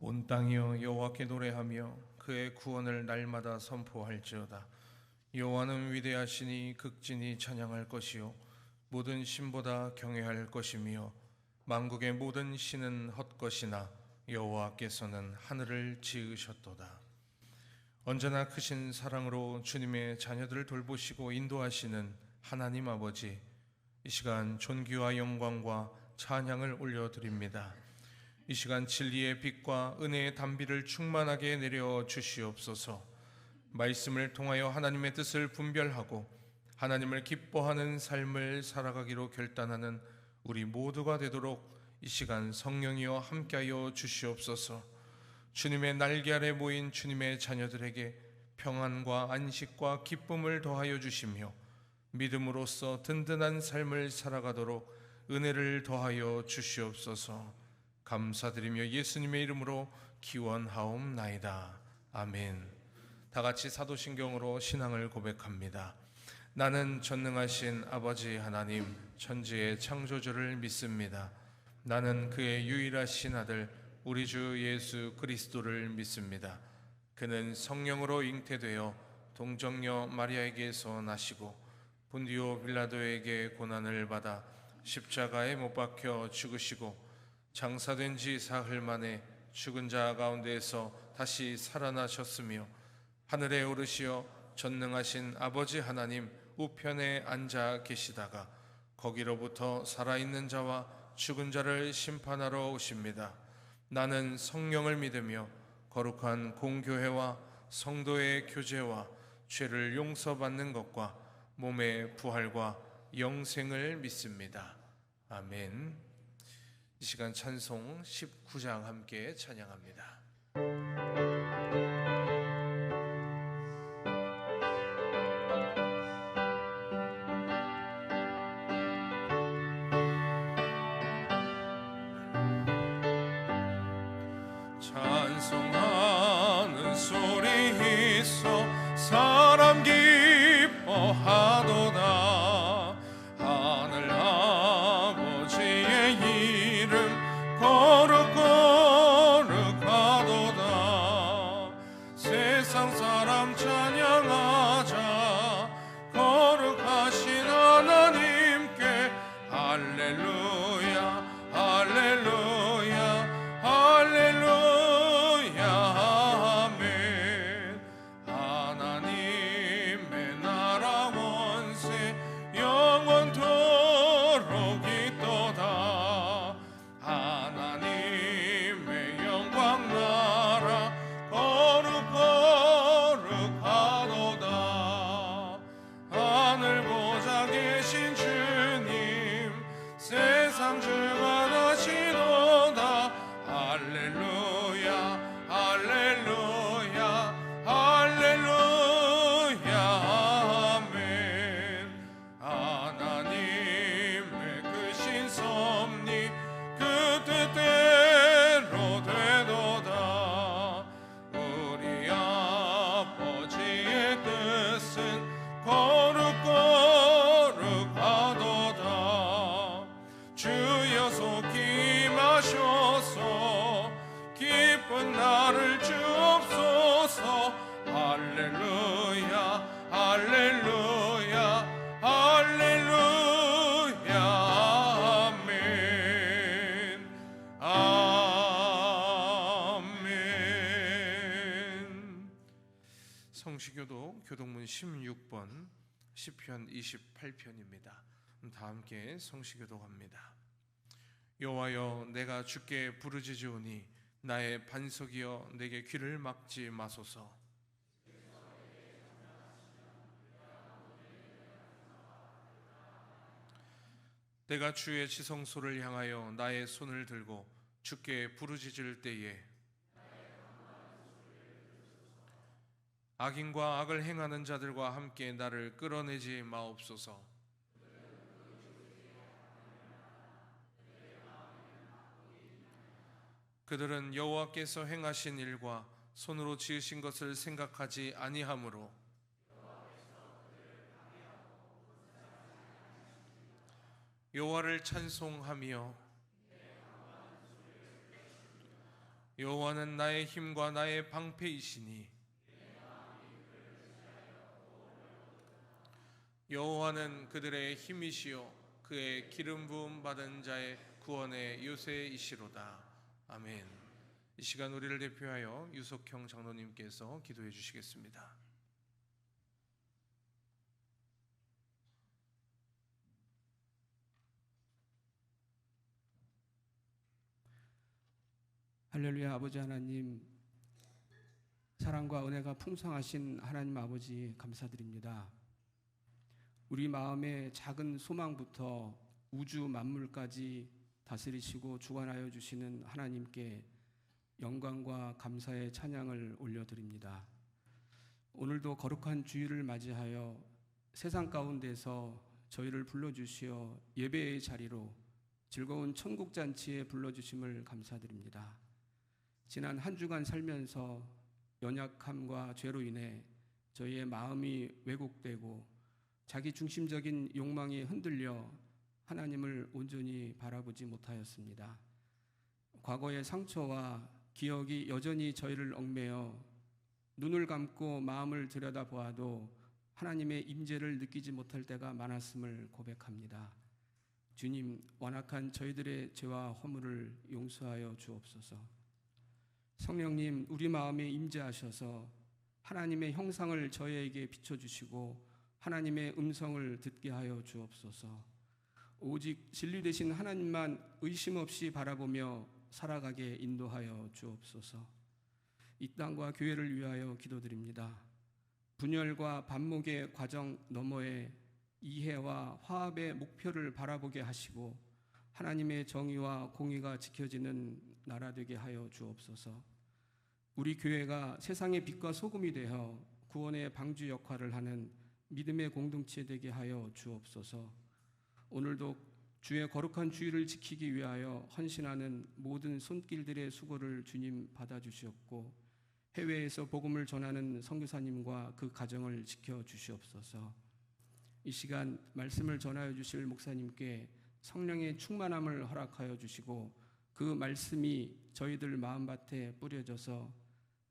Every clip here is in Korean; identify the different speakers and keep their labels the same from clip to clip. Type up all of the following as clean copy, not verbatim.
Speaker 1: 온 땅이여 여호와께 노래하며 그의 구원을 날마다 선포할지어다. 여호와는 위대하시니 극진히 찬양할 것이요 모든 신보다 경외할 것이며 만국의 모든 신은 헛것이나 여호와께서는 하늘을 지으셨도다. 언제나 크신 사랑으로 주님의 자녀들을 돌보시고 인도하시는 하나님 아버지, 이 시간 존귀와 영광과 찬양을 올려드립니다. 이 시간 진리의 빛과 은혜의 단비를 충만하게 내려 주시옵소서. 말씀을 통하여 하나님의 뜻을 분별하고 하나님을 기뻐하는 삶을 살아가기로 결단하는 우리 모두가 되도록 이 시간 성령이여 함께하여 주시옵소서. 주님의 날개 아래 모인 주님의 자녀들에게 평안과 안식과 기쁨을 더하여 주시며 믿음으로써 든든한 삶을 살아가도록 은혜를 더하여 주시옵소서. 감사드리며 예수님의 이름으로 기원하옵나이다. 아멘. 다같이 사도신경으로 신앙을 고백합니다. 나는 전능하신 아버지 하나님 천지의 창조주를 믿습니다. 나는 그의 유일하신 아들 우리 주 예수 그리스도를 믿습니다. 그는 성령으로 잉태되어 동정녀 마리아에게서 나시고 본디오 빌라도에게 고난을 받아 십자가에 못 박혀 죽으시고 장사된 지 사흘 만에 죽은 자 가운데에서 다시 살아나셨으며 하늘에 오르시어 전능하신 아버지 하나님 우편에 앉아 계시다가 거기로부터 살아있는 자와 죽은 자를 심판하러 오십니다. 나는 성령을 믿으며 거룩한 공교회와 성도의 교제와 죄를 용서받는 것과 몸의 부활과 영생을 믿습니다. 아멘. 이 시간 찬송 19장 함께 찬양합니다. 찬송하는 소리 있어 사람 기뻐하도다. 하늘 아버지의 이름 거룩거룩하도다. 세상 사람 찬양하자. 거룩하신 하나님께 할렐루야 할렐루야 할렐루야 아멘. 하나님의 나라 원세 영원토록 있도다. 하나님의 영광 나라 거룩거룩하도다. 하늘 보좌 계신 주님 세상 주관하시도다. 할렐루야 할렐루야 할렐루야 아멘. 하나님의 크신 섭리 그 뜻대로 되도다. 우리 아버지의 뜻은 거룩거룩하도다. 주여 속히 마셔서 기쁜 나를 주옵소서. 할렐루야 할렐루야 할렐루야 아멘 아멘. 성시교도 교동문 16번 시편 28편입니다. 다 함께 성시교독합니다. 여호와여 내가 주께 부르짖으오니 나의 반석이여 내게 귀를 막지 마소서. 내가 주의 지성소를 향하여 나의 손을 들고 주께 부르짖을 때에 악인과 악을 행하는 자들과 함께 나를 끌어내지 마옵소서. 그들은 여호와께서 행하신 일과 손으로 지으신 것을 생각하지 아니하므로 여호와를 찬송하며 여호와는 나의 힘과 나의 방패이시니 여호와는 그들의 힘이시요 그의 기름 부음 받은 자의 구원의 요새이시로다. 아멘. 이 시간 우리를 대표하여 유석형 장로님께서 기도해 주시겠습니다.
Speaker 2: 할렐루야. 아버지 하나님, 사랑과 은혜가 풍성하신 하나님 아버지 감사드립니다. 우리 마음의 작은 소망부터 우주 만물까지 다스리시고 주관하여 주시는 하나님께 영광과 감사의 찬양을 올려드립니다. 오늘도 거룩한 주일을 맞이하여 세상 가운데서 저희를 불러주시어 예배의 자리로 즐거운 천국잔치에 불러주심을 감사드립니다. 지난 한 주간 살면서 연약함과 죄로 인해 저희의 마음이 왜곡되고 자기 중심적인 욕망이 흔들려 하나님을 온전히 바라보지 못하였습니다. 과거의 상처와 기억이 여전히 저희를 얽매여 눈을 감고 마음을 들여다보아도 하나님의 임재를 느끼지 못할 때가 많았음을 고백합니다. 주님, 완악한 저희들의 죄와 허물을 용서하여 주옵소서. 성령님, 우리 마음에 임재하셔서 하나님의 형상을 저희에게 비춰주시고 하나님의 음성을 듣게 하여 주옵소서. 오직 진리 되신 하나님만 의심 없이 바라보며 살아가게 인도하여 주옵소서. 이 땅과 교회를 위하여 기도드립니다. 분열과 반목의 과정 너머에 이해와 화합의 목표를 바라보게 하시고 하나님의 정의와 공의가 지켜지는 나라 되게 하여 주옵소서. 우리 교회가 세상의 빛과 소금이 되어 구원의 방주 역할을 하는 믿음의 공동체 되게 하여 주옵소서. 오늘도 주의 거룩한 주일을 지키기 위하여 헌신하는 모든 손길들의 수고를 주님 받아주시옵고 해외에서 복음을 전하는 선교사님과 그 가정을 지켜주시옵소서. 이 시간 말씀을 전하여 주실 목사님께 성령의 충만함을 허락하여 주시고 그 말씀이 저희들 마음밭에 뿌려져서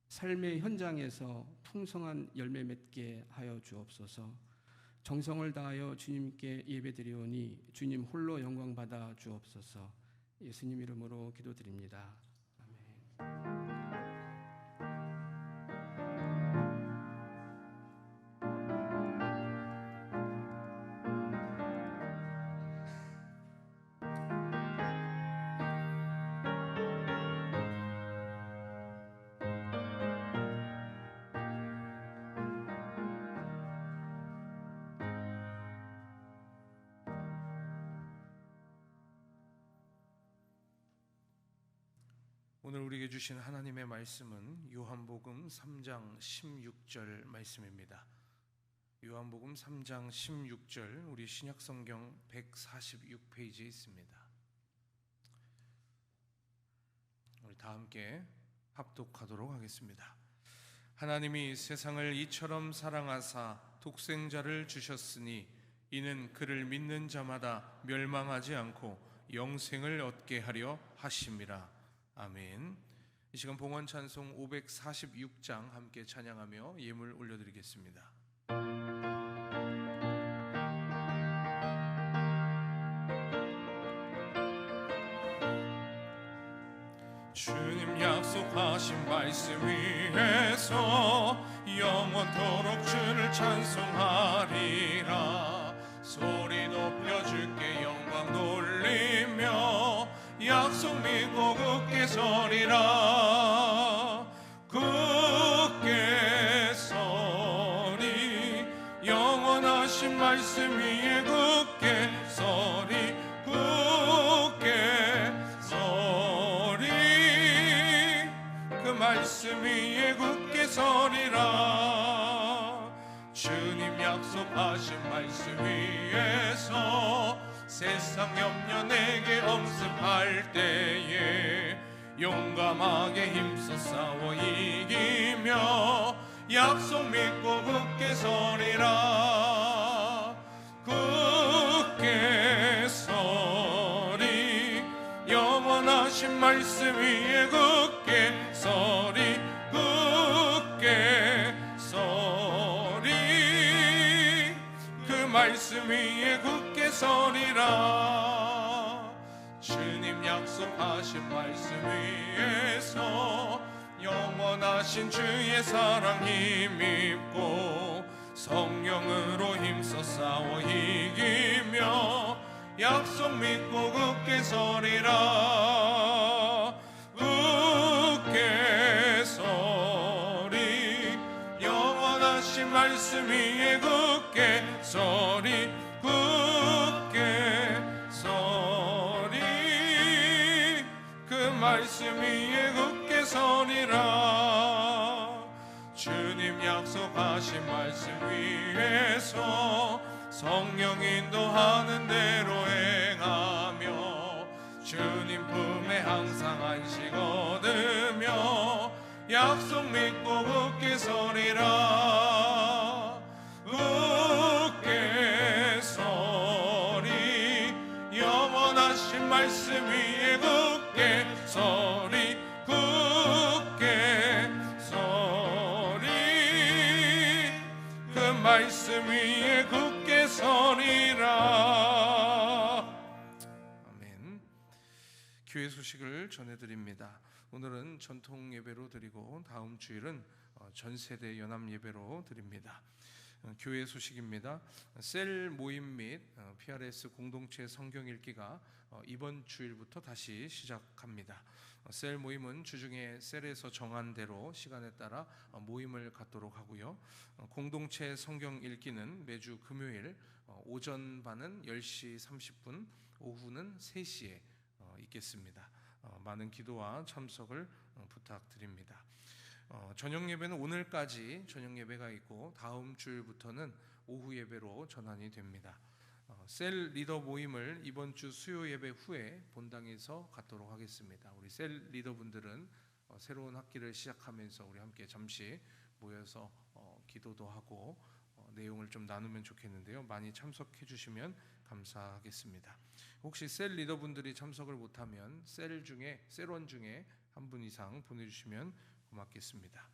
Speaker 2: 삶의 현장에서 풍성한 열매 맺게 하여 주옵소서. 정성을 다하여 주님께 예배드리오니 주님 홀로 영광 받아 주옵소서. 예수님 이름으로 기도드립니다. 아멘.
Speaker 1: 오늘 우리에게 주신 하나님의 말씀은 요한복음 3장 16절 말씀입니다. 요한복음 3장 16절 우리 신약성경 146페이지에 있습니다. 우리 다 함께 합독하도록 하겠습니다. 하나님이 세상을 이처럼 사랑하사 독생자를 주셨으니 이는 그를 믿는 자마다 멸망하지 않고 영생을 얻게 하려 하심이라. 아멘. 이 시간 봉헌 찬송 546장 함께 찬양하며 예물 올려드리겠습니다. 주님 약속하신 말씀 위에서 영원토록 주를 찬송하리라. 소리 높여 주께 영광 돌리며 약속 믿고 굳게 서리라. 굳게 서리 영원하신 말씀 위에 굳게 서리. 굳게 서리 그 말씀 위에 굳게 서리라. 주님 약속하신 말씀 위에서 세상 염려 내게 엄습할 때에 용감하게 힘써 싸워 이기며 약속 믿고 굳게 서리라. 굳게 서리 영원하신 말씀 위에 굳게 영원하신 주의 사랑 힘입고 성령으로 힘써 싸워 이기며 약속 믿고 굳게 서리라. 굳게 서리 영원하신 말씀 위에 굳게 서리. 굳게 서리 그 말씀 위에 굳게 서리라. 주님 약속하신 말씀 위에서 성령 인도하는 대로 행하며 주님 품에 항상 안식 얻으며 약속 믿고 굳게 서리라. 굳게 서리 영원하신 말씀 위에 굳게 서리. 굳게 서리 그 말씀 위에 굳게 서리라. 아멘. 교회 소식을 전해드립니다. 오늘은 전통 예배로 드리고 다음 주일은 전세대 연합 예배로 드립니다. 교회 소식입니다. 셀 모임 및 PRS 공동체 성경 읽기가 이번 주일부터 다시 시작합니다. 셀 모임은 주중에 셀에서 정한 대로 시간에 따라 모임을 갖도록 하고요. 공동체 성경 읽기는 매주 금요일 오전 반은 10시 30분, 오후는 3시에 있겠습니다. 많은 기도와 참석을 부탁드립니다. 저녁 예배는 오늘까지 저녁 예배가 있고 다음 주일부터는 오후 예배로 전환이 됩니다. 셀 리더 모임을 이번 주 수요 예배 후에 본당에서 갖도록 하겠습니다. 우리 셀 리더분들은 새로운 학기를 시작하면서 우리 함께 잠시 모여서 기도도 하고 내용을 좀 나누면 좋겠는데요. 많이 참석해 주시면 감사하겠습니다. 혹시 셀 리더분들이 참석을 못하면 셀원 중에 한 분 이상 보내주시면 고맙겠습니다.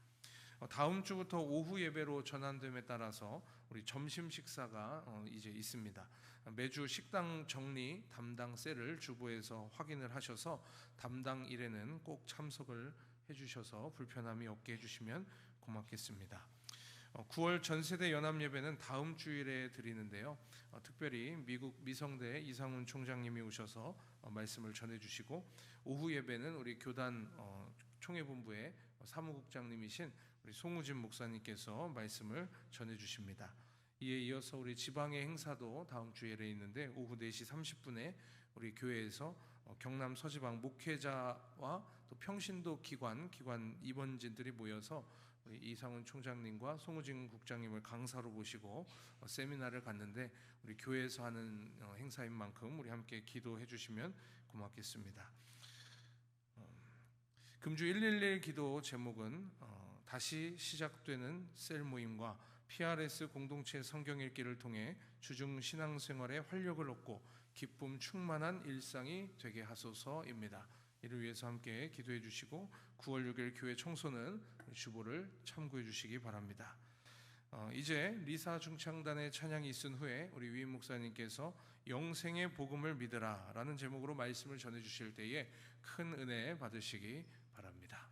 Speaker 1: 다음 주부터 오후 예배로 전환됨에 따라서 우리 점심 식사가 이제 있습니다. 매주 식당 정리 담당 셀을 주보에서 확인을 하셔서 담당 일에는 꼭 참석을 해주셔서 불편함이 없게 해주시면 고맙겠습니다. 9월 전세대 연합 예배는 다음 주일에 드리는데요. 특별히 미국 미성대 이상훈 총장님이 오셔서 말씀을 전해주시고 오후 예배는 우리 교단 총회본부의 사무국장님이신 우리 송우진 목사님께서 말씀을 전해주십니다. 이에 이어서 우리 지방의 행사도 다음 주일에 있는데 오후 4시 30분에 우리 교회에서 경남 서지방 목회자와 또 평신도 기관 임원진들이 모여서 우리 이상훈 총장님과 송우진 국장님을 강사로 모시고 세미나를 갖는데 우리 교회에서 하는 행사인 만큼 우리 함께 기도해 주시면 고맙겠습니다. 금주 111 기도 제목은 다시 시작되는 셀 모임과 PRS 공동체 성경 읽기를 통해 주중 신앙생활에 활력을 얻고 기쁨 충만한 일상이 되게 하소서입니다. 이를 위해서 함께 기도해 주시고 9월 6일 교회 청소는 주보를 참고해 주시기 바랍니다. 이제 리사 중창단의 찬양이 있은 후에 우리 위임 목사님께서 영생의 복음을 믿으라 라는 제목으로 말씀을 전해 주실 때에 큰 은혜 받으시기 바랍니다.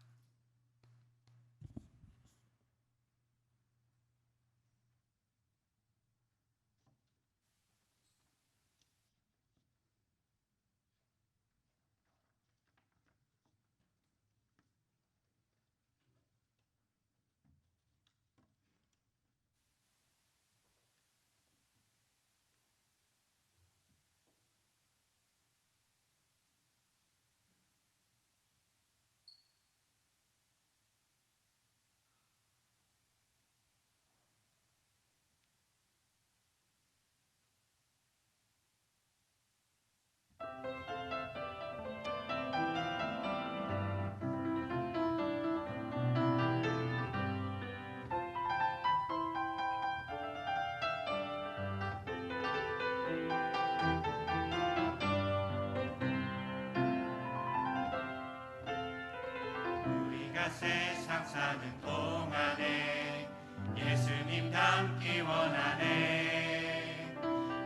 Speaker 3: 세상 사는 동안에 예수님 닮기 원하네.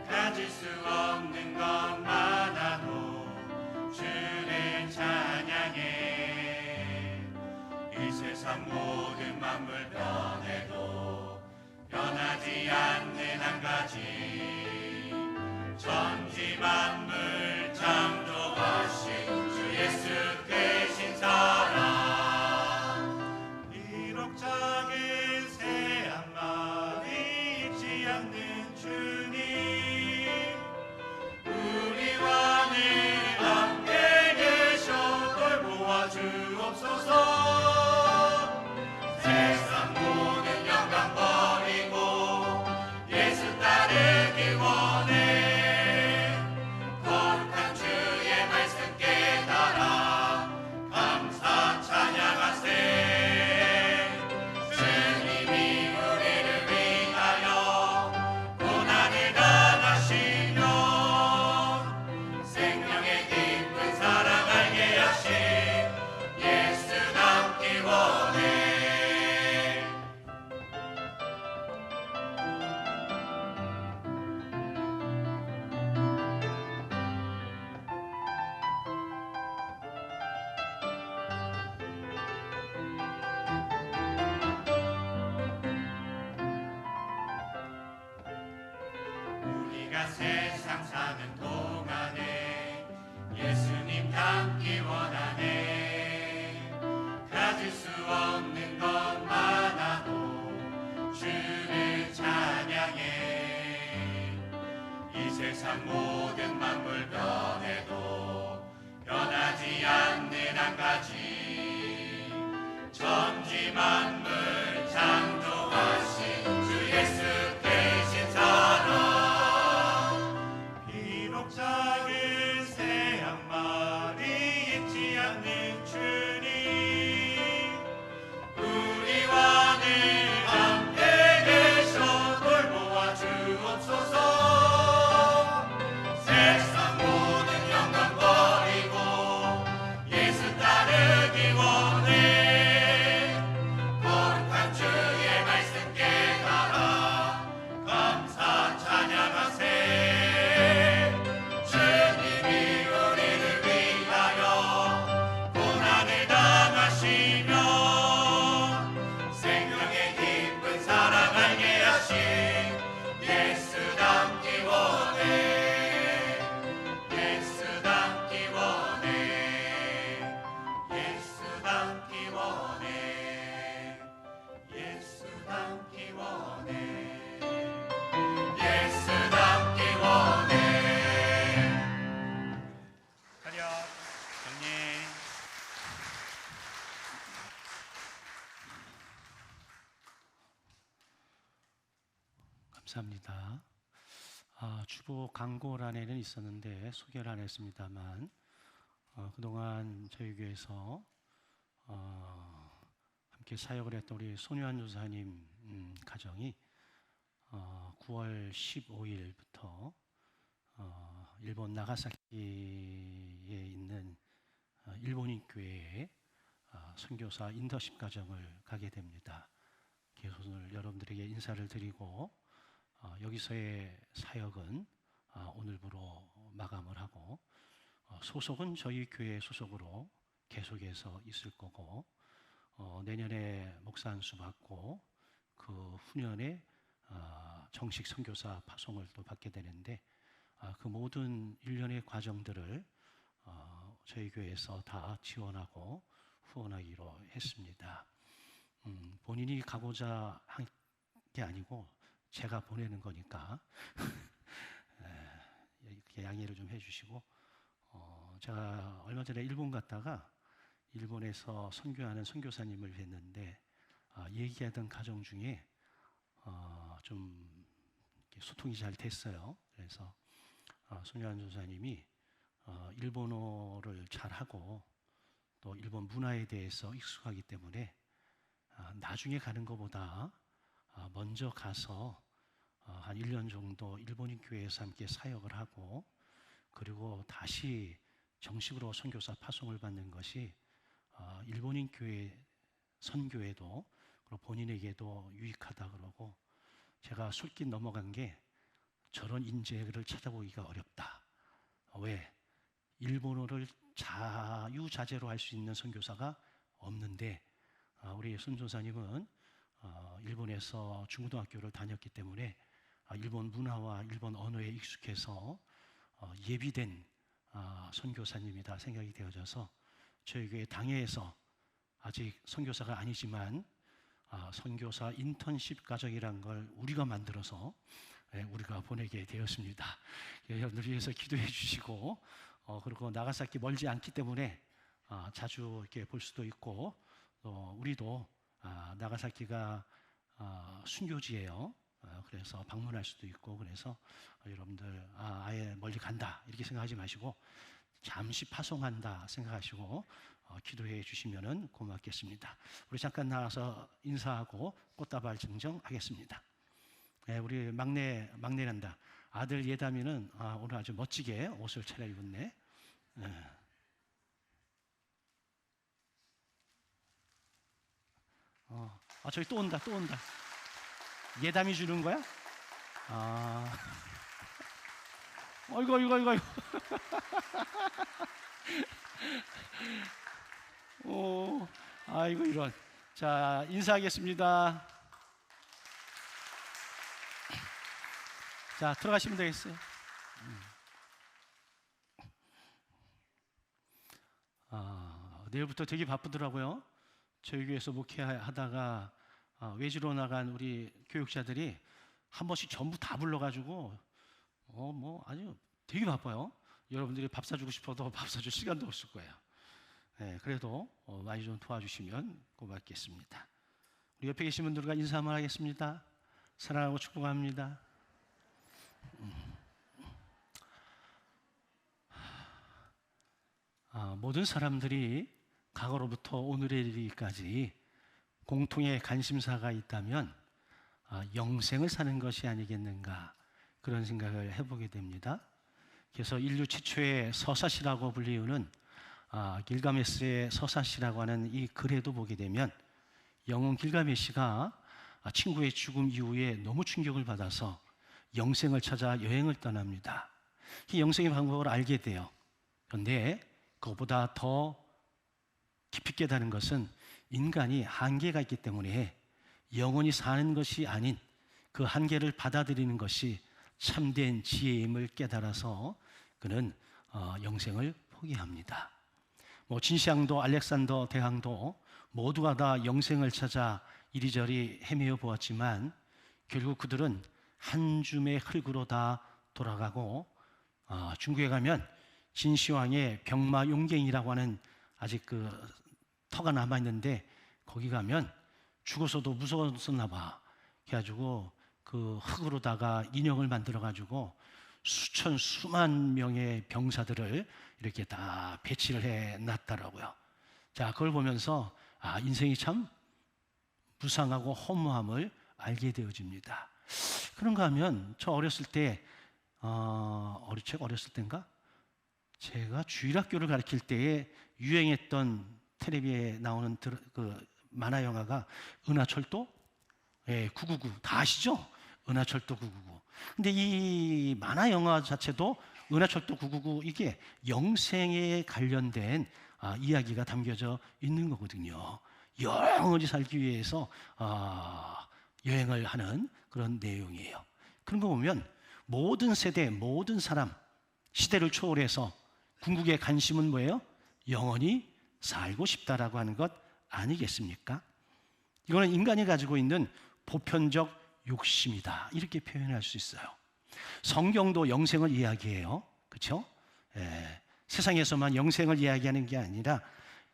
Speaker 3: 가질 수 없는 것 많아도 주를 찬양해. 이 세상 모든 만물 변해도 변하지 않는 한 가지 천지 만물 창조하신 주 예수 되신 사랑 비록 작은 새 한 마리 잊지 않는 주님 우리와 늘 함께 계셔 돌보아 주옵소서 세상 모든 영광 버리고 예수 따르기 원해 거룩한 주의 말씀 깨달아 감사 찬양하세 주님이 우리를 위하여 고난을 당하시며 생명의 깊은 사랑 알게 하신 예수 닮기 원해 우리가 세상 사는 동안에 예수님 닮기 원하네 가질 수 없는 것 많아도 주를 찬양해 이 세상 모든 만물 변해도 변하지 않는 한 가지 천지 만물 창조하신 주 예수 되신 사랑 비록 작은 새 한 마리 잊지 않는 주님 우리와 늘 함께 계셔 돌보아 주옵소서 세상 모든 영광 버리고 예수 따르기 원해 거룩한 주의 말씀 깨달아 감사 찬양하세 주님이 우리를 위하여 고난을 당하시며 생명의 깊은 사랑 알게 하신 예수 닮기 원해 예수 닮기 원해 예수 닮기 원해 예수 닮기 원해 예수 닮기 원해 차렷 정리
Speaker 4: 감사합니다. 주보 광고란에는 있었는데 소개를 안 했습니다만 그동안 저희 교회에서 함께 사역을 했던 우리 손유한 조사님 가정이 9월 15일부터 일본 나가사키에 있는 일본인 교회에 선교사 인더십 과정을 가게 됩니다. 그래서 오늘 여러분들에게 인사를 드리고 여기서의 사역은 오늘부로 마감을 하고 소속은 저희 교회 소속으로 계속해서 있을 거고 내년에 목사 안수 받고 그 후년에 정식 선교사 파송을 또 받게 되는데 그 모든 일련의 과정들을 저희 교회에서 다 지원하고 후원하기로 했습니다. 본인이 가고자 한 게 아니고 제가 보내는 거니까 이렇게 양해를 좀 해주시고 제가 얼마 전에 일본 갔다가 일본에서 선교하는 선교사님을 뵀는데 얘기하던 가정 중에 좀 소통이 잘 됐어요. 그래서 손유한 조사님이 일본어를 잘하고 또 일본 문화에 대해서 익숙하기 때문에 나중에 가는 것보다 먼저 가서 한 1년 정도 일본인 교회에서 함께 사역을 하고 그리고 다시 정식으로 선교사 파송을 받는 것이 일본인 교회 선교에도 그리고 본인에게도 유익하다 그러고 제가 술길 넘어간 게 저런 인재를 찾아보기가 어렵다. 왜? 일본어를 자유자재로 할 수 있는 선교사가 없는데 우리 손 조사님은 일본에서 중고등학교를 다녔기 때문에 일본 문화와 일본 언어에 익숙해서 예비된 선교사님이다 생각이 되어져서 저희 교회 당회에서 아직 선교사가 아니지만 선교사 인턴십 과정이란 걸 우리가 만들어서 우리가 보내게 되었습니다. 여러분들 위해서 기도해 주시고 그리고 나가사키 멀지 않기 때문에 자주 이렇게 볼 수도 있고 우리도 나가사키가 순교지예요. 그래서 방문할 수도 있고 그래서 여러분들 아예 멀리 간다 이렇게 생각하지 마시고 잠시 파송한다 생각하시고 기도해 주시면 고맙겠습니다. 우리 잠깐 나와서 인사하고 꽃다발 증정하겠습니다. 우리 막내란다. 아들 예담이는 오늘 아주 멋지게 옷을 차려입었네. 저기 또 온다. 예담이 주는 거야? 어이구. 아이고 이런. 자, 인사하겠습니다. 자, 들어가시면 되겠어요. 내일부터 되게 바쁘더라고요. 저희 교회에서 목회하다가 외지로 나간 우리 교육자들이 한 번씩 전부 다 불러가지고 아주 되게 바빠요. 여러분들이 밥 사주고 싶어도 밥 사줄 시간도 없을 거예요. 그래도 많이 좀 도와주시면 고맙겠습니다. 우리 옆에 계신 분들과 인사 한번 하겠습니다. 사랑하고 축복합니다. 모든 사람들이 과거로부터 오늘에 이르기까지 공통의 관심사가 있다면 영생을 사는 것이 아니겠는가 그런 생각을 해보게 됩니다. 그래서 인류 최초의 서사시라고 불리우는 길가메스의 서사시라고 하는 이 글에도 보게 되면 영웅 길가메시가 친구의 죽음 이후에 너무 충격을 받아서 영생을 찾아 여행을 떠납니다. 이 영생의 방법을 알게 돼요. 그런데 그것보다 더 깊이 깨달은 것은 인간이 한계가 있기 때문에 영원히 사는 것이 아닌 그 한계를 받아들이는 것이 참된 지혜임을 깨달아서 그는 영생을 포기합니다. 진시황도 알렉산더 대왕도 모두가 다 영생을 찾아 이리저리 헤매어 보았지만 결국 그들은 한 줌의 흙으로 다 돌아가고 중국에 가면 진시황의 병마용갱이라고 하는 아직 그 터가 남아있는데 거기 가면 죽어서도 무서웠었나 봐. 그래가지고 그 흙으로다가 인형을 만들어가지고 수만 명의 병사들을 이렇게 다 배치를 해놨더라고요. 자, 그걸 보면서 인생이 참 무상하고 허무함을 알게 되어집니다. 그런가 하면 저 어렸을 때 어렸을 때인가? 제가 주일학교를 가르칠 때에 유행했던 텔레비에 나오는 그 만화 영화가 은하철도 999 다 아시죠? 은하철도 999. 근데 이 만화 영화 자체도 은하철도 999 이게 영생에 관련된 이야기가 담겨져 있는 거거든요. 영원히 살기 위해서 여행을 하는 그런 내용이에요. 그런 거 보면 모든 세대, 모든 사람 시대를 초월해서 궁극의 관심은 뭐예요? 영원히 살고 싶다라고 하는 것 아니겠습니까? 이거는 인간이 가지고 있는 보편적 욕심이다 이렇게 표현할 수 있어요. 성경도 영생을 이야기해요. 그렇죠? 세상에서만 영생을 이야기하는 게 아니라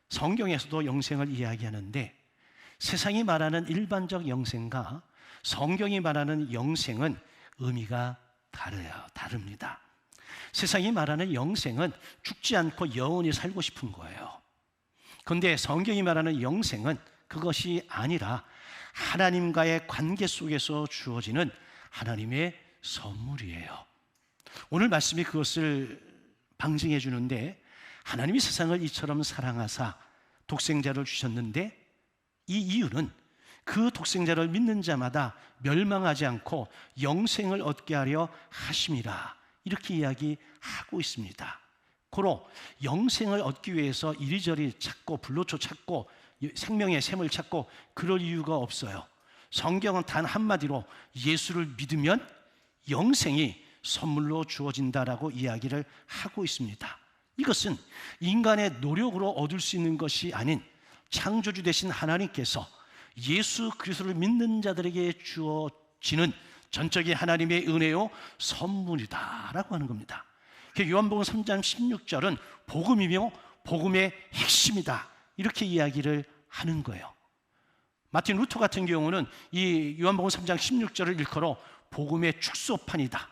Speaker 4: 성경에서도 영생을 이야기하는데 세상이 말하는 일반적 영생과 성경이 말하는 영생은 의미가 다릅니다. 세상이 말하는 영생은 죽지 않고 영원히 살고 싶은 거예요. 그런데 성경이 말하는 영생은 그것이 아니라 하나님과의 관계 속에서 주어지는 하나님의 선물이에요. 오늘 말씀이 그것을 방증해 주는데 하나님이 세상을 이처럼 사랑하사 독생자를 주셨는데 이 이유는 그 독생자를 믿는 자마다 멸망하지 않고 영생을 얻게 하려 하심이라 이렇게 이야기하고 있습니다. 고로 영생을 얻기 위해서 이리저리 찾고 불로초 찾고 생명의 샘을 찾고 그럴 이유가 없어요. 성경은 단 한마디로 예수를 믿으면 영생이 선물로 주어진다라고 이야기를 하고 있습니다. 이것은 인간의 노력으로 얻을 수 있는 것이 아닌 창조주 되신 하나님께서 예수 그리스도를 믿는 자들에게 주어지는 전적인 하나님의 은혜요 선물이다라고 하는 겁니다. 요한복음 3장 16절은 복음이며 복음의 핵심이다 이렇게 이야기를 하는 거예요. 마틴 루터 같은 경우는 이 요한복음 3장 16절을 일컬어 복음의 축소판이다.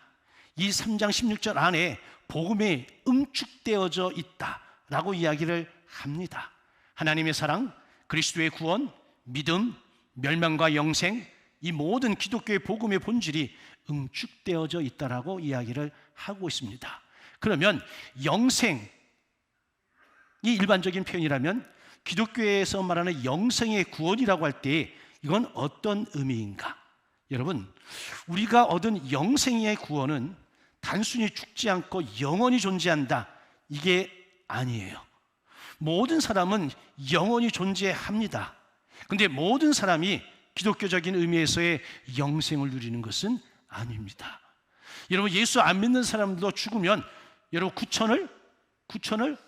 Speaker 4: 이 3장 16절 안에 복음이 응축되어져 있다라고 이야기를 합니다. 하나님의 사랑, 그리스도의 구원, 믿음, 멸망과 영생, 이 모든 기독교의 복음의 본질이 응축되어져 있다라고 이야기를 하고 있습니다. 그러면 영생이 일반적인 표현이라면 기독교에서 말하는 영생의 구원이라고 할 때 이건 어떤 의미인가? 여러분, 우리가 얻은 영생의 구원은 단순히 죽지 않고 영원히 존재한다 이게 아니에요. 모든 사람은 영원히 존재합니다. 근데 모든 사람이 기독교적인 의미에서의 영생을 누리는 것은 아닙니다. 여러분, 예수 안 믿는 사람도 죽으면 여러분 구천을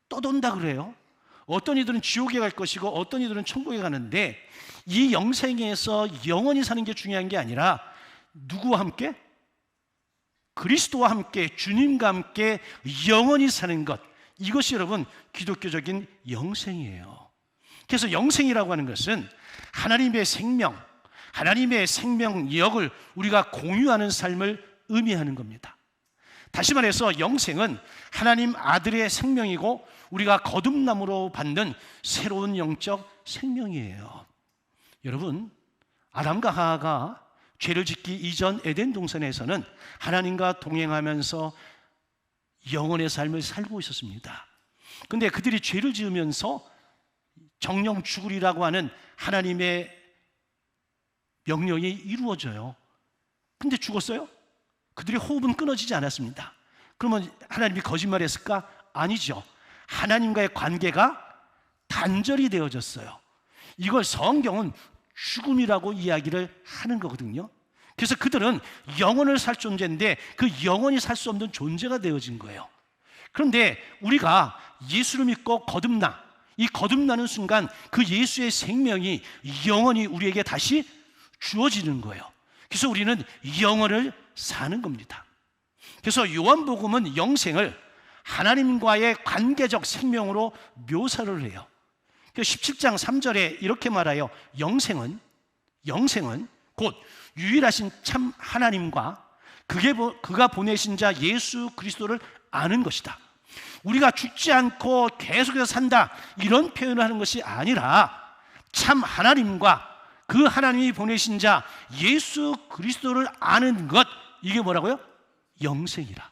Speaker 4: 떠돈다 그래요. 어떤 이들은 지옥에 갈 것이고 어떤 이들은 천국에 가는데 이 영생에서 영원히 사는 게 중요한 게 아니라 누구와 함께? 그리스도와 함께, 주님과 함께 영원히 사는 것, 이것이 여러분 기독교적인 영생이에요. 그래서 영생이라고 하는 것은 하나님의 생명, 하나님의 생명력을 우리가 공유하는 삶을 의미하는 겁니다. 다시 말해서 영생은 하나님 아들의 생명이고 우리가 거듭남으로 받는 새로운 영적 생명이에요. 여러분, 아담과 하와가 죄를 짓기 이전 에덴 동산에서는 하나님과 동행하면서 영원의 삶을 살고 있었습니다. 그런데 그들이 죄를 지으면서 정령 죽으리라고 하는 하나님의 명령이 이루어져요. 근데 죽었어요? 그들의 호흡은 끊어지지 않았습니다. 그러면 하나님이 거짓말했을까? 아니죠. 하나님과의 관계가 단절이 되어졌어요. 이걸 성경은 죽음이라고 이야기를 하는 거거든요. 그래서 그들은 영원을 살 존재인데 그 영원히 살 수 없는 존재가 되어진 거예요. 그런데 우리가 예수를 믿고 거듭나, 이 거듭나는 순간 그 예수의 생명이 영원히 우리에게 다시 주어지는 거예요. 그래서 우리는 영원을 사는 겁니다. 그래서 요한복음은 영생을 하나님과의 관계적 생명으로 묘사를 해요. 17장 3절에 이렇게 말하여 영생은 곧 유일하신 참 하나님과 그가 보내신 자 예수 그리스도를 아는 것이다. 우리가 죽지 않고 계속해서 산다 이런 표현을 하는 것이 아니라 참 하나님과 그 하나님이 보내신 자 예수 그리스도를 아는 것, 이게 뭐라고요? 영생이라.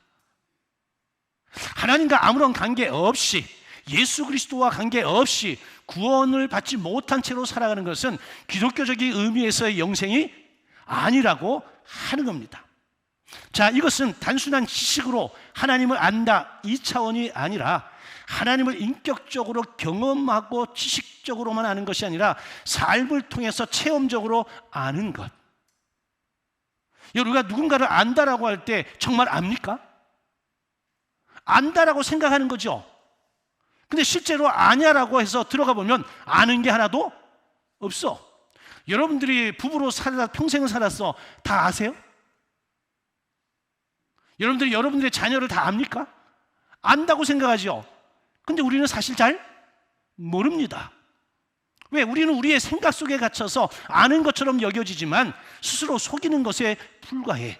Speaker 4: 하나님과 아무런 관계없이, 예수 그리스도와 관계없이 구원을 받지 못한 채로 살아가는 것은 기독교적인 의미에서의 영생이 아니라고 하는 겁니다. 자, 이것은 단순한 지식으로 하나님을 안다 이 차원이 아니라 하나님을 인격적으로 경험하고 지식적으로만 아는 것이 아니라 삶을 통해서 체험적으로 아는 것. 우리가 누군가를 안다라고 할 때 정말 압니까? 안다라고 생각하는 거죠. 근데 실제로 아냐라고 해서 들어가 보면 아는 게 하나도 없어. 여러분들이 부부로 평생을 살았어. 다 아세요? 여러분들이 여러분들의 자녀를 다 압니까? 안다고 생각하죠. 근데 우리는 사실 잘 모릅니다. 왜? 우리는 우리의 생각 속에 갇혀서 아는 것처럼 여겨지지만 스스로 속이는 것에 불과해.